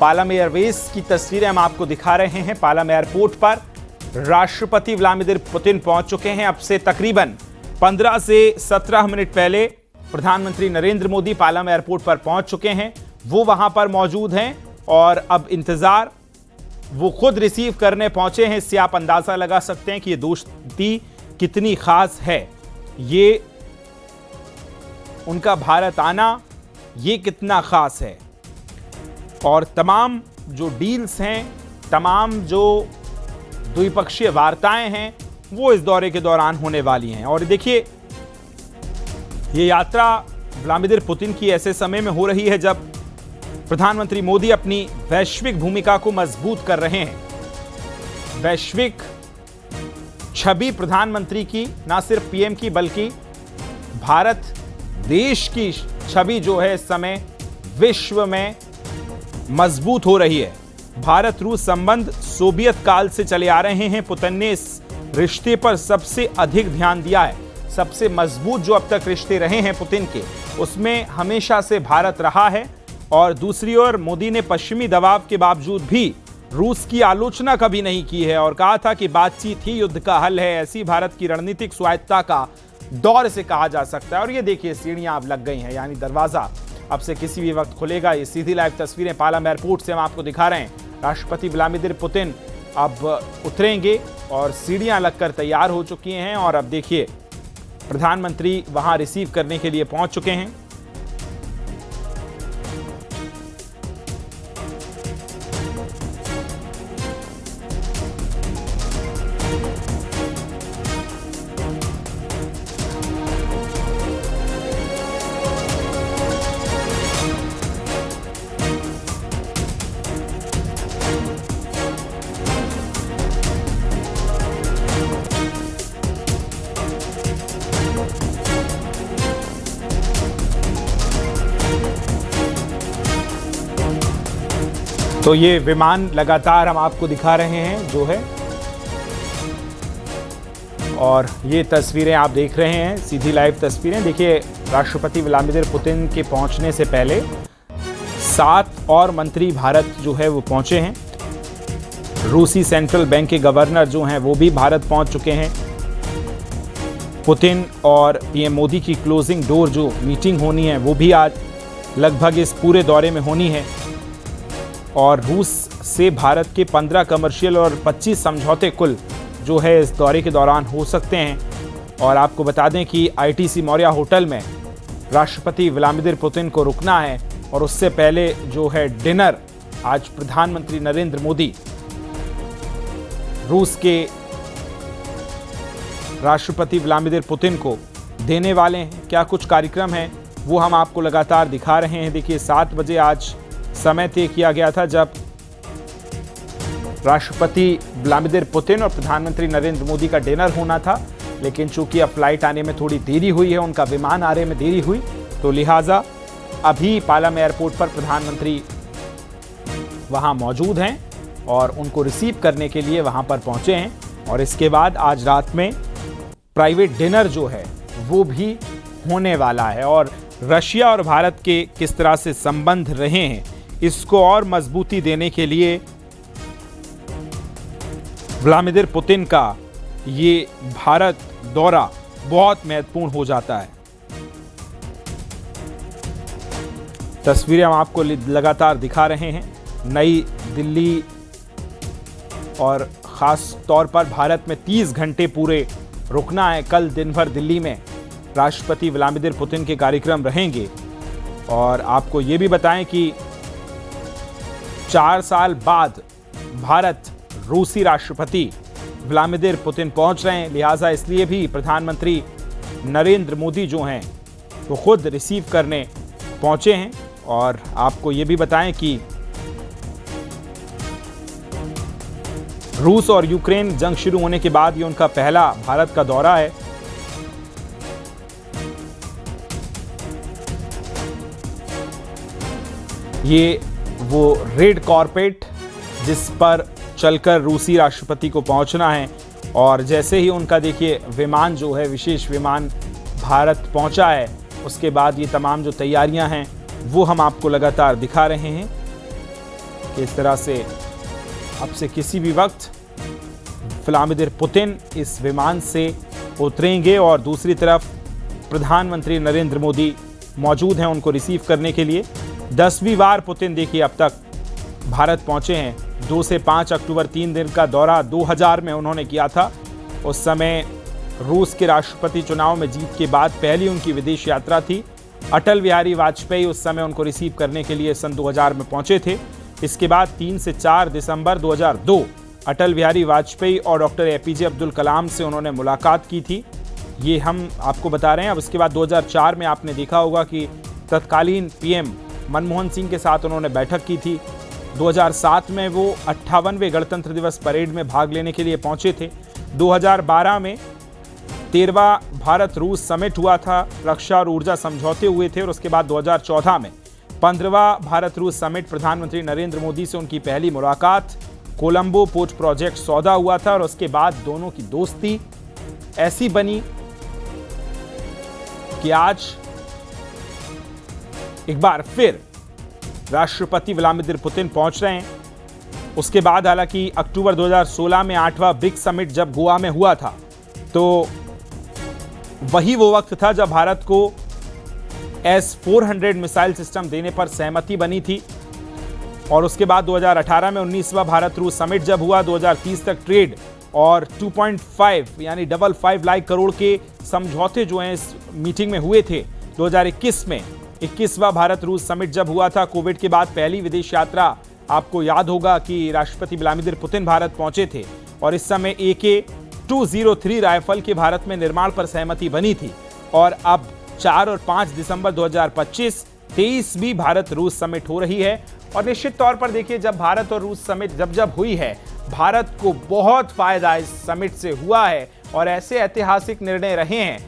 C: पालम एयरवेज की तस्वीरें हम आपको दिखा रहे हैं। पालम एयरपोर्ट पर राष्ट्रपति व्लादिमीर पुतिन पहुंच चुके हैं। अब से तकरीबन 15 से 17 मिनट पहले प्रधानमंत्री नरेंद्र मोदी पालम एयरपोर्ट पर पहुंच चुके हैं। वो वहां पर मौजूद हैं और अब इंतजार वो खुद रिसीव करने पहुंचे हैं। इससे आप अंदाजा लगा सकते हैं कि ये दोस्ती कितनी खास है, ये उनका भारत आना ये कितना खास है। और तमाम जो डील्स हैं, तमाम जो द्विपक्षीय वार्ताएं हैं वो इस दौरे के दौरान होने वाली हैं। और देखिए ये यात्रा व्लादिमीर पुतिन की ऐसे समय में हो रही है जब प्रधानमंत्री मोदी अपनी वैश्विक भूमिका को मजबूत कर रहे हैं। वैश्विक छवि प्रधानमंत्री की, ना सिर्फ पीएम की बल्कि भारत देश की छवि जो है इस समय विश्व में मजबूत हो रही है। भारत रूस संबंध सोवियत काल से चले आ रहे हैं। पुतिन ने इस रिश्ते पर सबसे अधिक ध्यान दिया है। सबसे मजबूत जो अब तक रिश्ते रहे हैं पुतिन के, उसमें हमेशा से भारत रहा है। और दूसरी ओर मोदी ने पश्चिमी दबाव के बावजूद भी रूस की आलोचना कभी नहीं की है और कहा था कि बातचीत ही युद्ध का हल है। ऐसी भारत की रणनीतिक स्वायत्तता का दौर से कहा जा सकता है। और ये देखिए सीढ़ियां अब लग गई हैं, यानी दरवाजा अब से किसी भी वक्त खुलेगा। ये सीधी लाइव तस्वीरें पालम एयरपोर्ट से हम आपको दिखा रहे हैं। राष्ट्रपति व्लादिमीर पुतिन अब उतरेंगे और सीढ़ियां लगकर तैयार हो चुकी हैं और अब देखिए प्रधानमंत्री वहां रिसीव करने के लिए पहुंच चुके हैं। तो ये विमान लगातार हम आपको दिखा रहे हैं जो है, और ये तस्वीरें आप देख रहे हैं, सीधी लाइव तस्वीरें। देखिए, राष्ट्रपति व्लादिमीर पुतिन के पहुंचने से पहले 7 और मंत्री भारत जो है वो पहुंचे हैं। रूसी सेंट्रल बैंक के गवर्नर जो हैं वो भी भारत पहुंच चुके हैं। पुतिन और पीएम मोदी की क्लोजिंग डोर जो मीटिंग होनी है वो भी आज लगभग इस पूरे दौरे में होनी है। और रूस से भारत के 15 कमर्शियल और 25 समझौते कुल जो है इस दौरे के दौरान हो सकते हैं। और आपको बता दें कि आईटीसी मौर्या होटल में राष्ट्रपति व्लादिमीर पुतिन को रुकना है, और उससे पहले जो है डिनर आज प्रधानमंत्री नरेंद्र मोदी रूस के राष्ट्रपति व्लादिमीर पुतिन को देने वाले हैं। क्या कुछ कार्यक्रम है वो हम आपको लगातार दिखा रहे हैं। देखिए, 7 बजे आज समय तय किया गया था जब राष्ट्रपति व्लादिमीर पुतिन और प्रधानमंत्री नरेंद्र मोदी का डिनर होना था, लेकिन चूंकि अब फ्लाइट आने में थोड़ी देरी हुई है, उनका विमान आने में देरी हुई, तो लिहाजा अभी पालम एयरपोर्ट पर प्रधानमंत्री वहां मौजूद हैं और उनको रिसीव करने के लिए वहां पर पहुंचे हैं। और इसके बाद आज रात में प्राइवेट डिनर जो है वो भी होने वाला है। और रशिया और भारत के किस तरह से संबंध रहे हैं, इसको और मजबूती देने के लिए व्लादिमीर पुतिन का ये भारत दौरा बहुत महत्वपूर्ण हो जाता है। तस्वीरें हम आपको लगातार दिखा रहे हैं। नई दिल्ली और ख़ास तौर पर भारत में 30 घंटे पूरे रुकना है। कल दिन भर दिल्ली में राष्ट्रपति व्लादिमीर पुतिन के कार्यक्रम रहेंगे। और आपको ये भी बताएं कि 4 साल बाद भारत रूसी राष्ट्रपति व्लादिमीर पुतिन पहुंच रहे हैं, लिहाजा इसलिए भी प्रधानमंत्री नरेंद्र मोदी जो हैं वो खुद रिसीव करने पहुंचे हैं। और आपको ये भी बताएं कि रूस और यूक्रेन जंग शुरू होने के बाद ये उनका पहला भारत का दौरा है। ये वो रेड कारपेट जिस पर चलकर रूसी राष्ट्रपति को पहुंचना है, और जैसे ही उनका देखिए विमान जो है, विशेष विमान भारत पहुंचा है, उसके बाद ये तमाम जो तैयारियां हैं वो हम आपको लगातार दिखा रहे हैं कि इस तरह से अब से किसी भी वक्त व्लादिमीर पुतिन इस विमान से उतरेंगे और दूसरी तरफ प्रधानमंत्री नरेंद्र मोदी मौजूद हैं उनको रिसीव करने के लिए। 10वीं बार पुतिन देखिए अब तक भारत पहुंचे हैं। 2 से 5 अक्टूबर 3 दिन का दौरा 2000 में उन्होंने किया था। उस समय रूस के राष्ट्रपति चुनाव में जीत के बाद पहली उनकी विदेश यात्रा थी। अटल बिहारी वाजपेयी उस समय उनको रिसीव करने के लिए सन 2000 में पहुंचे थे। इसके बाद 3 से 4 दिसंबर 2002 अटल बिहारी वाजपेयी और डॉक्टर एपीजे अब्दुल कलाम से उन्होंने मुलाकात की थी। ये हम आपको बता रहे हैं। अब इसके बाद 2004 में आपने देखा होगा कि तत्कालीन पीएम मनमोहन सिंह के साथ उन्होंने बैठक की थी। 2007 में वो 58वें गणतंत्र दिवस परेड में भाग लेने के लिए पहुंचे थे। 2012 में 13वां भारत रूस समिट हुआ था, रक्षा और ऊर्जा समझौते हुए थे। और उसके बाद 2014 में 15वां भारत रूस समिट, प्रधानमंत्री नरेंद्र मोदी से उनकी पहली मुलाकात, कोलंबो पोर्ट प्रोजेक्ट सौदा हुआ था। और उसके बाद दोनों की दोस्ती ऐसी बनी कि आज एक बार फिर राष्ट्रपति व्लादिमीर पुतिन पहुंच रहे हैं। उसके बाद हालांकि अक्टूबर 2016 में 8वां ब्रिक्स समिट जब गोवा में हुआ था, तो वही वो वक्त था जब भारत को S-400 मिसाइल सिस्टम देने पर सहमति बनी थी। और उसके बाद 2018 में 19वां भारत रूस समिट जब हुआ, 2030 तक ट्रेड और 2.5 यानी 5 लाख करोड़ के समझौते जो हैं इस मीटिंग में हुए थे। 2021 में 21वां भारत रूस समिट जब हुआ था, कोविड के बाद पहली विदेश यात्रा, आपको याद होगा कि राष्ट्रपति व्लादिमीर पुतिन भारत पहुंचे थे। और इस समय AK-203 राइफल के भारत में निर्माण पर सहमति बनी थी। और अब 4 और 5 दिसंबर 2025 23वीं भारत रूस समिट हो रही है। और निश्चित तौर पर देखिए, जब भारत और रूस समिट जब हुई है, भारत को बहुत फायदा इस समिट से हुआ है। और ऐसे ऐतिहासिक निर्णय रहे हैं,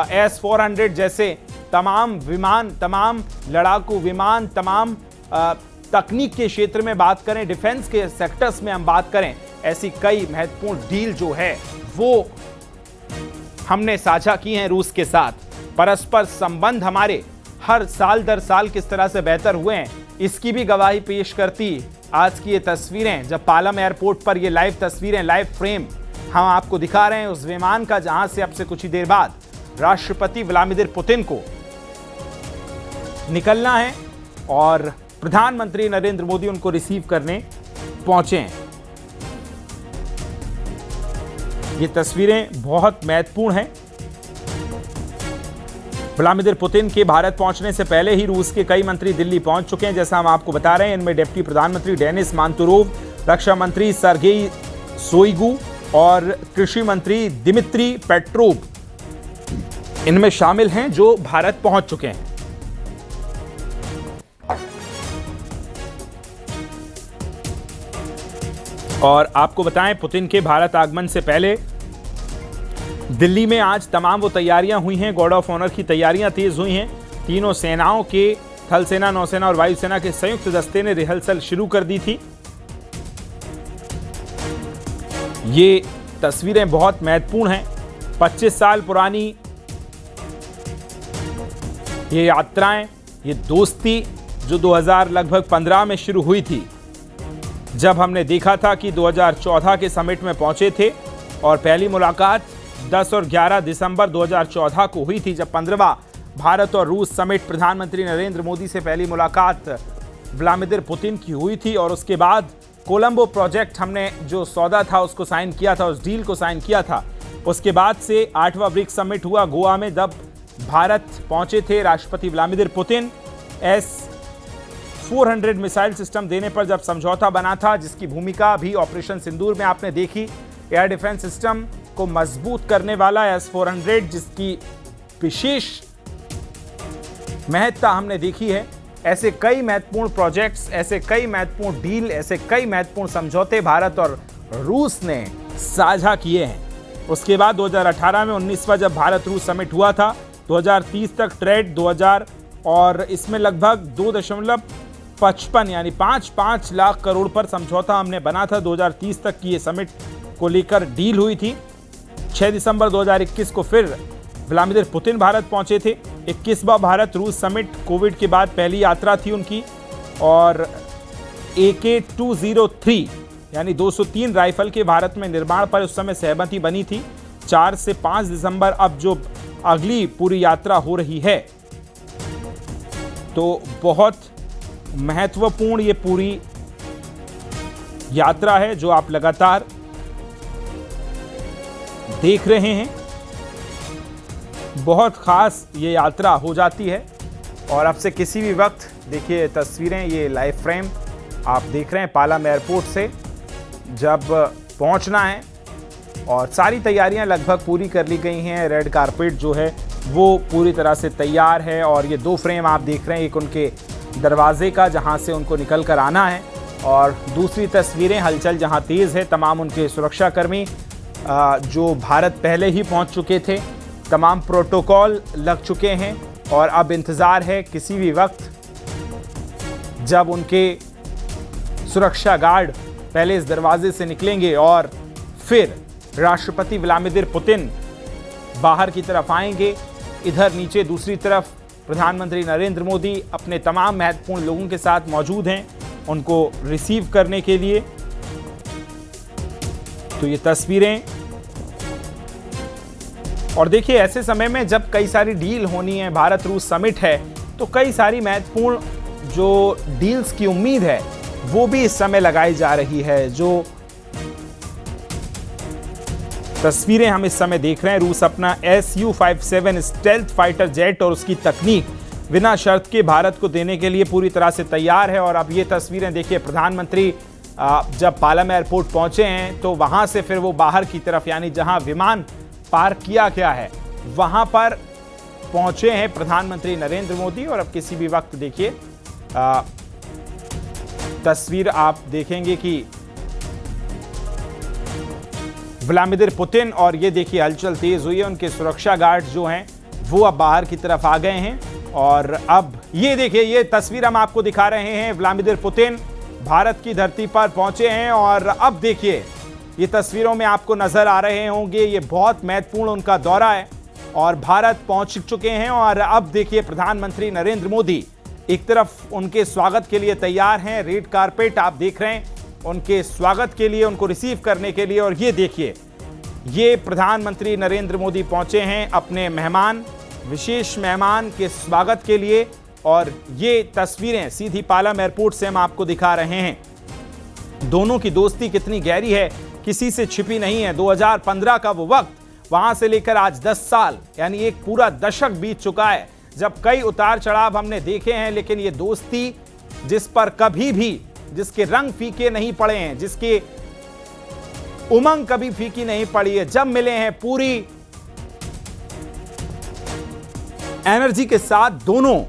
C: S-400 जैसे तमाम विमान, तमाम लड़ाकू विमान, तमाम तकनीक के क्षेत्र में बात करें, डिफेंस के सेक्टर्स में हम बात करें, ऐसी कई महत्वपूर्ण डील जो है वो हमने साझा की हैं रूस के साथ। परस्पर संबंध हमारे हर साल दर साल किस तरह से बेहतर हुए हैं, इसकी भी गवाही पेश करती आज की ये तस्वीरें। जब पालम एयरपोर्ट पर ये लाइव तस्वीरें, लाइव फ्रेम हम आपको दिखा रहे हैं उस विमान का, जहां से अब से कुछ ही देर बाद राष्ट्रपति व्लादिमीर पुतिन को निकलना है और प्रधानमंत्री नरेंद्र मोदी उनको रिसीव करने पहुंचे हैं। ये तस्वीरें बहुत महत्वपूर्ण हैं। व्लादिमीर पुतिन के भारत पहुंचने से पहले ही रूस के कई मंत्री दिल्ली पहुंच चुके हैं, जैसा हम आपको बता रहे हैं। इनमें डिप्टी प्रधानमंत्री डेनिस मांतुरोव, रक्षा मंत्री सर्गेई शोइगु और कृषि मंत्री दिमित्री पेट्रोव इनमें शामिल हैं, जो भारत पहुंच चुके हैं। और आपको बताएं, पुतिन के भारत आगमन से पहले दिल्ली में आज तमाम वो तैयारियां हुई हैं। गार्ड ऑफ ऑनर की तैयारियां तेज हुई हैं। तीनों सेनाओं के, थल सेना, नौसेना और वायुसेना के संयुक्त दस्ते ने रिहर्सल शुरू कर दी थी। ये तस्वीरें बहुत महत्वपूर्ण हैं। 25 साल पुरानी ये यात्राएं, ये दोस्ती जो 2015 में शुरू हुई थी, जब हमने देखा था कि 2014 के समिट में पहुंचे थे और पहली मुलाकात 10 और 11 दिसंबर 2014 को हुई थी, जब 15वां भारत और रूस समिट प्रधानमंत्री नरेंद्र मोदी से पहली मुलाकात व्लादिमीर पुतिन की हुई थी। और उसके बाद कोलंबो प्रोजेक्ट हमने जो सौदा था उसको साइन किया था, उस डील को साइन किया था। उसके बाद से 8वां ब्रिक्स समिट हुआ गोवा में, जब भारत पहुंचे थे राष्ट्रपति Vladimir Putin. S-400 missile system देने पर जब समझौता बना था, जिसकी भूमिका भी ऑपरेशन सिंदूर में आपने देखी। एयर डिफेंस सिस्टम को मजबूत करने वाला S-400, जिसकी विशेष महत्ता हमने देखी है। ऐसे कई महत्वपूर्ण प्रोजेक्ट्स, ऐसे कई महत्वपूर्ण डील, ऐसे कई महत्वपूर्ण समझौते भारत और रूस ने साझा किए हैं। उसके बाद 2018 में 19वां जब भारत रूस समिट हुआ था, 2030 तक ट्रेड 2000 और इसमें लगभग 2.55 यानी 5 लाख करोड़ पर समझौता हमने बना था। 2030 तक की ये समिट को लेकर डील हुई थी। 6 दिसंबर 2021 को फिर व्लादिमीर पुतिन भारत पहुंचे थे। 21वां भारत रूस समिट कोविड के बाद पहली यात्रा थी उनकी। और AK-203 यानी 203 राइफल के भारत में निर्माण पर उस समय सहमति बनी थी। 4 से 5 दिसंबर अब जो अगली पूरी यात्रा हो रही है, तो बहुत महत्वपूर्ण ये पूरी यात्रा है जो आप लगातार देख रहे हैं। बहुत खास ये यात्रा हो जाती है और अब से किसी भी वक्त देखिए तस्वीरें, ये लाइव फ्रेम आप देख रहे हैं पालम एयरपोर्ट से जब पहुंचना है और सारी तैयारियां लगभग पूरी कर ली गई हैं। रेड कारपेट जो है वो पूरी तरह से तैयार है और ये 2 फ्रेम आप देख रहे हैं, एक उनके दरवाजे का जहां से उनको निकल कर आना है और दूसरी तस्वीरें हलचल जहां तेज़ है। तमाम उनके सुरक्षाकर्मी जो भारत पहले ही पहुंच चुके थे, तमाम प्रोटोकॉल लग चुके हैं और अब इंतज़ार है किसी भी वक्त जब उनके सुरक्षा गार्ड पहले इस दरवाजे से निकलेंगे और फिर राष्ट्रपति व्लादिमीर पुतिन बाहर की तरफ आएंगे। इधर नीचे दूसरी तरफ प्रधानमंत्री नरेंद्र मोदी अपने तमाम महत्वपूर्ण लोगों के साथ मौजूद हैं उनको रिसीव करने के लिए। तो ये तस्वीरें, और देखिए ऐसे समय में जब कई सारी डील होनी है, भारत रूस समिट है, तो कई सारी महत्वपूर्ण जो डील्स की उम्मीद है वो भी इस समय लगाई जा रही है। जो तस्वीरें हम इस समय देख रहे हैं, रूस अपना Su-57 स्टेल्थ फाइटर जेट और उसकी तकनीक बिना शर्त के भारत को देने के लिए पूरी तरह से तैयार है। और अब ये तस्वीरें देखिए, प्रधानमंत्री जब पालम एयरपोर्ट पहुंचे हैं तो वहां से फिर वो बाहर की तरफ यानी जहां विमान पार्क किया गया है वहां पर पहुंचे हैं प्रधानमंत्री नरेंद्र मोदी। और अब किसी भी वक्त देखिए तस्वीर आप देखेंगे कि व्लादिमीर पुतिन, और ये देखिए हलचल तेज हुई है, उनके सुरक्षा गार्ड जो हैं वो अब बाहर की तरफ आ गए हैं और अब ये देखिए, ये तस्वीर हम आपको दिखा रहे हैं। व्लादिमीर पुतिन भारत की धरती पर पहुंचे हैं और अब देखिए, ये तस्वीरों में आपको नजर आ रहे होंगे, ये बहुत महत्वपूर्ण उनका दौरा है और भारत पहुंच चुके हैं। और अब देखिए, प्रधानमंत्री नरेंद्र मोदी एक तरफ उनके स्वागत के लिए तैयार हैं। रेड कारपेट आप देख रहे हैं उनके स्वागत के लिए, उनको रिसीव करने के लिए। और ये देखिए, ये प्रधानमंत्री नरेंद्र मोदी पहुंचे हैं अपने मेहमान, विशेष मेहमान के स्वागत के लिए। और ये तस्वीरें सीधी पालम एयरपोर्ट से हम आपको दिखा रहे हैं। दोनों की दोस्ती कितनी गहरी है, किसी से छिपी नहीं है। 2015 का वो वक्त, वहां से लेकर आज 10 साल यानी एक पूरा दशक बीत चुका है, जब कई उतार चढ़ाव हमने देखे हैं, लेकिन ये दोस्ती जिस पर कभी भी, जिसके रंग फीके नहीं पड़े हैं, जिसके उमंग कभी फीकी नहीं पड़ी है, जब मिले हैं पूरी एनर्जी के साथ दोनों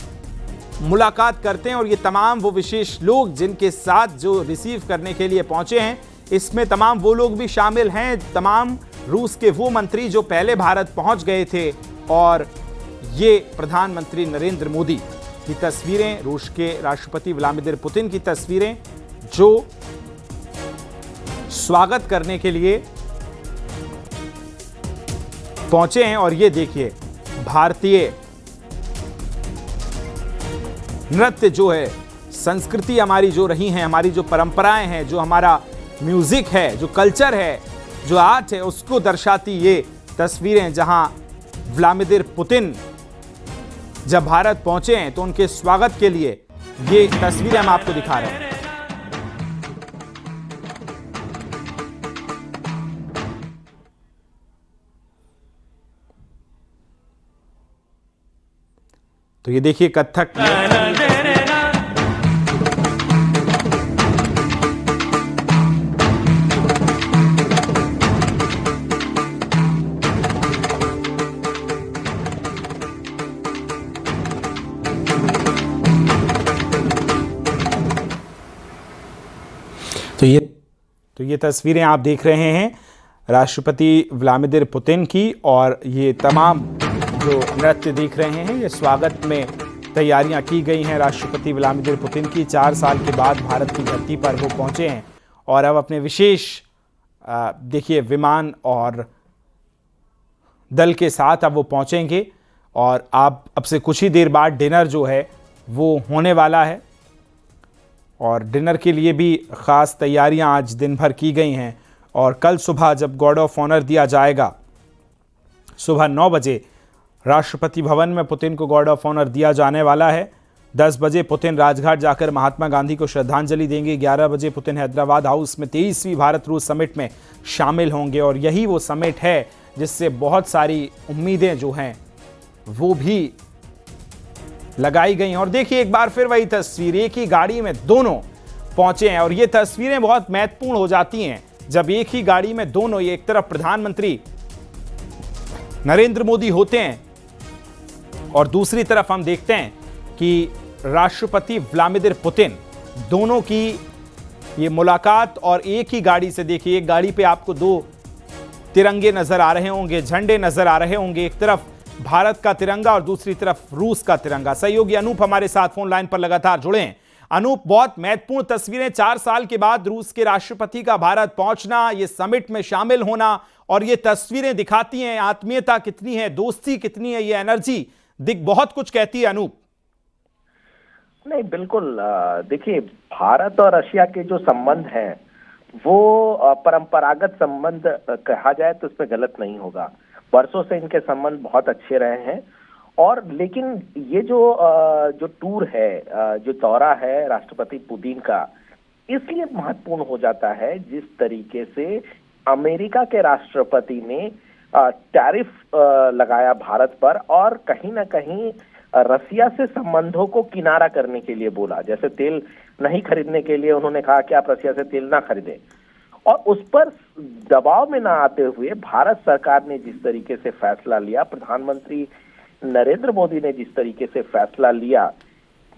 C: मुलाकात करते हैं। और ये तमाम वो विशेष लोग जिनके साथ जो रिसीव करने के लिए पहुंचे हैं, इसमें तमाम वो लोग भी शामिल हैं, तमाम रूस के वो मंत्री जो पहले भारत पहुंच गए थे। और ये प्रधानमंत्री नरेंद्र मोदी की तस्वीरें, रूस के राष्ट्रपति व्लादिमीर पुतिन की तस्वीरें, जो स्वागत करने के लिए पहुंचे हैं। और ये देखिए, भारतीय नृत्य जो है, संस्कृति हमारी जो रही है, हमारी जो परंपराएं हैं, जो हमारा म्यूजिक है, जो कल्चर है, जो आर्ट है, उसको दर्शाती ये तस्वीरें, जहां व्लादिमीर पुतिन जब भारत पहुंचे हैं तो उनके स्वागत के लिए ये तस्वीरें हम आपको दिखा रहे हैं। तो ये देखिए, कथक तो ये तस्वीरें आप देख रहे हैं राष्ट्रपति व्लादिमीर पुतिन की। और ये तमाम जो नृत्य देख रहे हैं, ये स्वागत में तैयारियां की गई हैं राष्ट्रपति व्लादिमीर पुतिन की। 4 साल के बाद भारत की धरती पर वो पहुंचे हैं और अब अपने विशेष देखिए विमान और दल के साथ अब वो पहुंचेंगे। और अब से कुछ ही देर बाद डिनर जो है वो होने वाला है और डिनर के लिए भी ख़ास तैयारियां आज दिन भर की गई हैं। और कल सुबह जब गार्ड ऑफ ऑनर दिया जाएगा, सुबह 9 बजे राष्ट्रपति भवन में पुतिन को गार्ड ऑफ ऑनर दिया जाने वाला है। 10 बजे पुतिन राजघाट जाकर महात्मा गांधी को श्रद्धांजलि देंगे। 11 बजे पुतिन हैदराबाद हाउस में 23वीं भारत रूस समिट में शामिल होंगे। और यही वो समिट है जिससे बहुत सारी उम्मीदें जो हैं वो भी लगाई गई। और देखिए, एक बार फिर वही तस्वीर, एक ही गाड़ी में दोनों पहुंचे हैं। और ये तस्वीरें बहुत महत्वपूर्ण हो जाती हैं जब एक ही गाड़ी में दोनों, ये एक तरफ प्रधानमंत्री नरेंद्र मोदी होते हैं और दूसरी तरफ हम देखते हैं कि राष्ट्रपति व्लादिमीर पुतिन, दोनों की ये मुलाकात। और एक ही गाड़ी से देखिए, एक गाड़ी पे आपको 2 तिरंगे नजर आ रहे होंगे, झंडे नजर आ रहे होंगे, एक तरफ भारत का तिरंगा और दूसरी तरफ रूस का तिरंगा। सहयोगी अनूप हमारे साथ फोन लाइन पर लगातार जुड़े हैं। अनूप, बहुत महत्वपूर्ण तस्वीरें, 4 साल के बाद रूस के राष्ट्रपति का भारत पहुंचना, ये समिट में शामिल होना, और ये तस्वीरें दिखाती हैं आत्मीयता कितनी है, दोस्ती कितनी है, ये एनर्जी बहुत कुछ कहती है। अनूप,
B: नहीं, बिल्कुल। देखिए, भारत और रशिया के जो संबंध हैं वो परंपरागत संबंध कहा जाए तो इसमें गलत नहीं होगा। वर्षों से इनके संबंध बहुत अच्छे रहे हैं। और लेकिन ये जो टूर है, जो दौरा है राष्ट्रपति पुतिन का, इसलिए महत्वपूर्ण हो जाता है जिस तरीके से अमेरिका के राष्ट्रपति ने टैरिफ लगाया भारत पर और कहीं ना कहीं रसिया से संबंधों को किनारा करने के लिए बोला। जैसे तेल नहीं खरीदने के लिए उन्होंने कहा कि आप रसिया से तेल ना खरीदें। और उस पर दबाव में ना आते हुए भारत सरकार ने जिस तरीके से फैसला लिया, प्रधानमंत्री नरेंद्र मोदी ने जिस तरीके से फैसला लिया,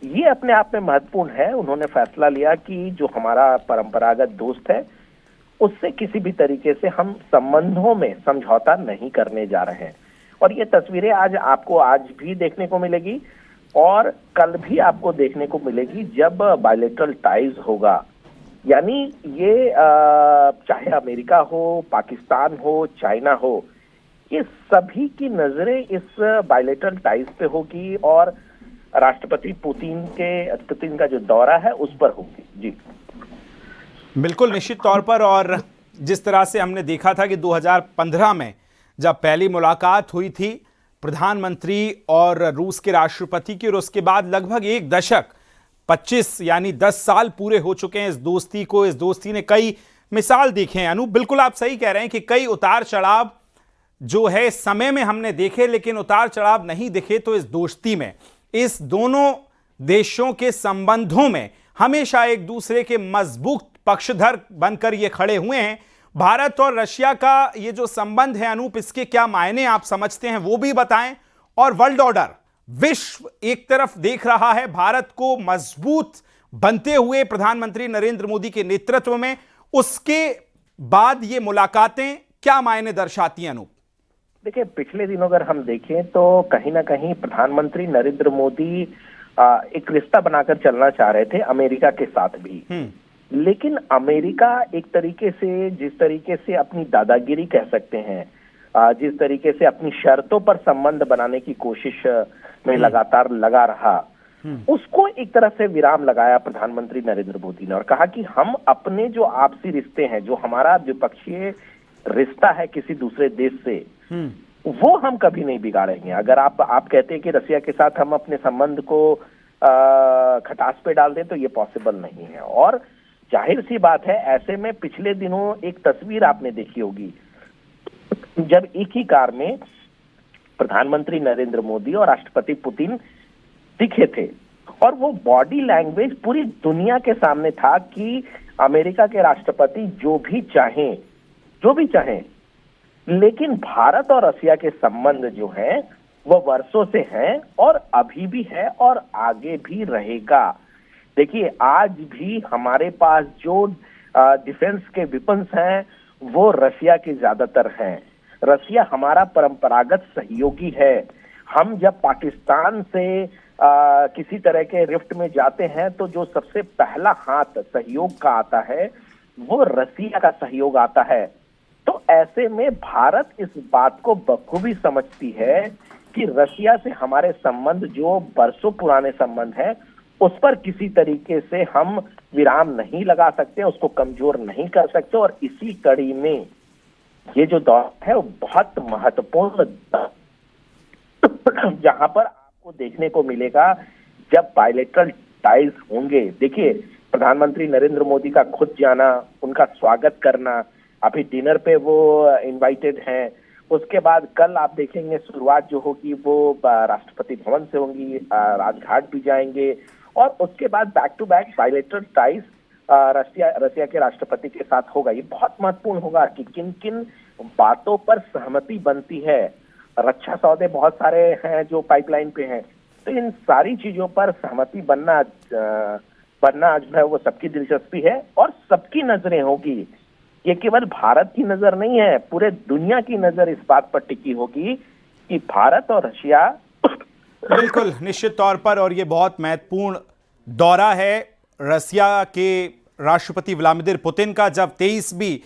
B: ये अपने आप में महत्वपूर्ण है। उन्होंने फैसला लिया कि जो हमारा परंपरागत दोस्त है उससे किसी भी तरीके से हम संबंधों में समझौता नहीं करने जा रहे हैं। और ये तस्वीरें आज आपको आज भी देखने को मिलेगी। और कल भी आपको देखने को मिलेगी जब बायलैटरल टाइज होगा। यानी ये चाहे अमेरिका हो, पाकिस्तान हो, चाइना हो, ये सभी की नजरें इस बायलैटरल टाइज पे होगी और राष्ट्रपति पुतिन का जो दौरा है उस पर होगी। जी
C: बिल्कुल, निश्चित तौर पर। और जिस तरह से हमने देखा था कि 2015 में जब पहली मुलाकात हुई थी प्रधानमंत्री और रूस के राष्ट्रपति की, और उसके बाद लगभग एक दशक 25 यानी 10 साल पूरे हो चुके हैं इस दोस्ती को। इस दोस्ती ने कई मिसाल देखे हैं। अनूप, बिल्कुल आप सही कह रहे हैं कि कई उतार चढ़ाव जो है समय में हमने देखे, लेकिन उतार चढ़ाव नहीं दिखे तो इस दोस्ती में, इस दोनों देशों के संबंधों में हमेशा एक दूसरे के मजबूत पक्षधर बनकर ये खड़े हुए हैं। भारत और रशिया का ये जो संबंध है अनूप, इसके क्या मायने आप समझते हैं वो भी बताएं। और वर्ल्ड ऑर्डर, विश्व एक तरफ देख रहा है भारत को मजबूत बनते हुए प्रधानमंत्री नरेंद्र मोदी के नेतृत्व में, उसके बाद ये मुलाकातें क्या मायने दर्शाती हैं अनूप?
B: देखिए, पिछले दिनों अगर हम देखें तो कहीं ना कहीं प्रधानमंत्री नरेंद्र मोदी एक रिश्ता बनाकर चलना चाह रहे थे अमेरिका के साथ भी। लेकिन अमेरिका एक तरीके से, जिस तरीके से अपनी दादागिरी कह सकते हैं, जिस तरीके से अपनी शर्तों पर संबंध बनाने की कोशिश में लगातार लगा रहा, उसको एक तरह से विराम लगाया प्रधानमंत्री नरेंद्र मोदी ने और कहा कि हम अपने जो आपसी रिश्ते हैं, जो हमारा द्विपक्षीय रिश्ता है किसी दूसरे देश से, वो हम कभी नहीं बिगाड़ेंगे। अगर आप कहते हैं कि रसिया के साथ हम अपने संबंध को खटास पे डाल दें तो ये पॉसिबल नहीं है। और जाहिर सी बात है, ऐसे में पिछले दिनों एक तस्वीर आपने देखी होगी जब एक ही कार में प्रधानमंत्री नरेंद्र मोदी और राष्ट्रपति पुतिन दिखे थे, और वो बॉडी लैंग्वेज पूरी दुनिया के सामने था कि अमेरिका के राष्ट्रपति जो भी चाहें, लेकिन भारत और रसिया के संबंध जो हैं वो वर्षों से हैं और अभी भी है और आगे भी रहेगा। देखिए, आज भी हमारे पास जो डिफेंस के वेपन्स हैं वो रसिया के ज्यादातर हैं। रसिया हमारा परंपरागत सहयोगी है। हम जब पाकिस्तान से किसी तरह के रिफ्ट में जाते हैं तो जो सबसे पहला हाथ सहयोग का आता है वो रसिया का सहयोग आता है। तो ऐसे में भारत इस बात को बखूबी समझती है कि रसिया से हमारे संबंध जो बरसों पुराने संबंध हैं उस पर किसी तरीके से हम विराम नहीं लगा सकते, उसको कमजोर नहीं कर सकते। और इसी कड़ी में ये जो दौर है वो बहुत महत्वपूर्ण जहां पर आपको देखने को मिलेगा जब बायलैटरल टाइज होंगे। देखिए, प्रधानमंत्री नरेंद्र मोदी का खुद जाना, उनका स्वागत करना, अभी डिनर पे वो इनवाइटेड हैं। उसके बाद कल आप देखेंगे शुरुआत जो होगी वो राष्ट्रपति भवन से होंगी, राजघाट भी जाएंगे, और उसके बाद back to back bilateral ties Russia के राष्ट्रपति के साथ होगा। ये बहुत महत्वपूर्ण होगा कि किन किन बातों पर सहमति बनती है। रक्षा सौदे बहुत सारे हैं जो पाइपलाइन पे हैं, तो इन सारी चीजों पर सहमति बनना जो है वो सबकी दिलचस्पी है और सबकी नजरें होगी। ये केवल भारत की नजर नहीं है, पूरे दुनिया की नजर इस बात पर टिकी होगी कि भारत और रशिया
C: बिल्कुल, निश्चित तौर पर। और ये बहुत महत्वपूर्ण दौरा है रसिया के राष्ट्रपति व्लादिमीर पुतिन का, जब 23वीं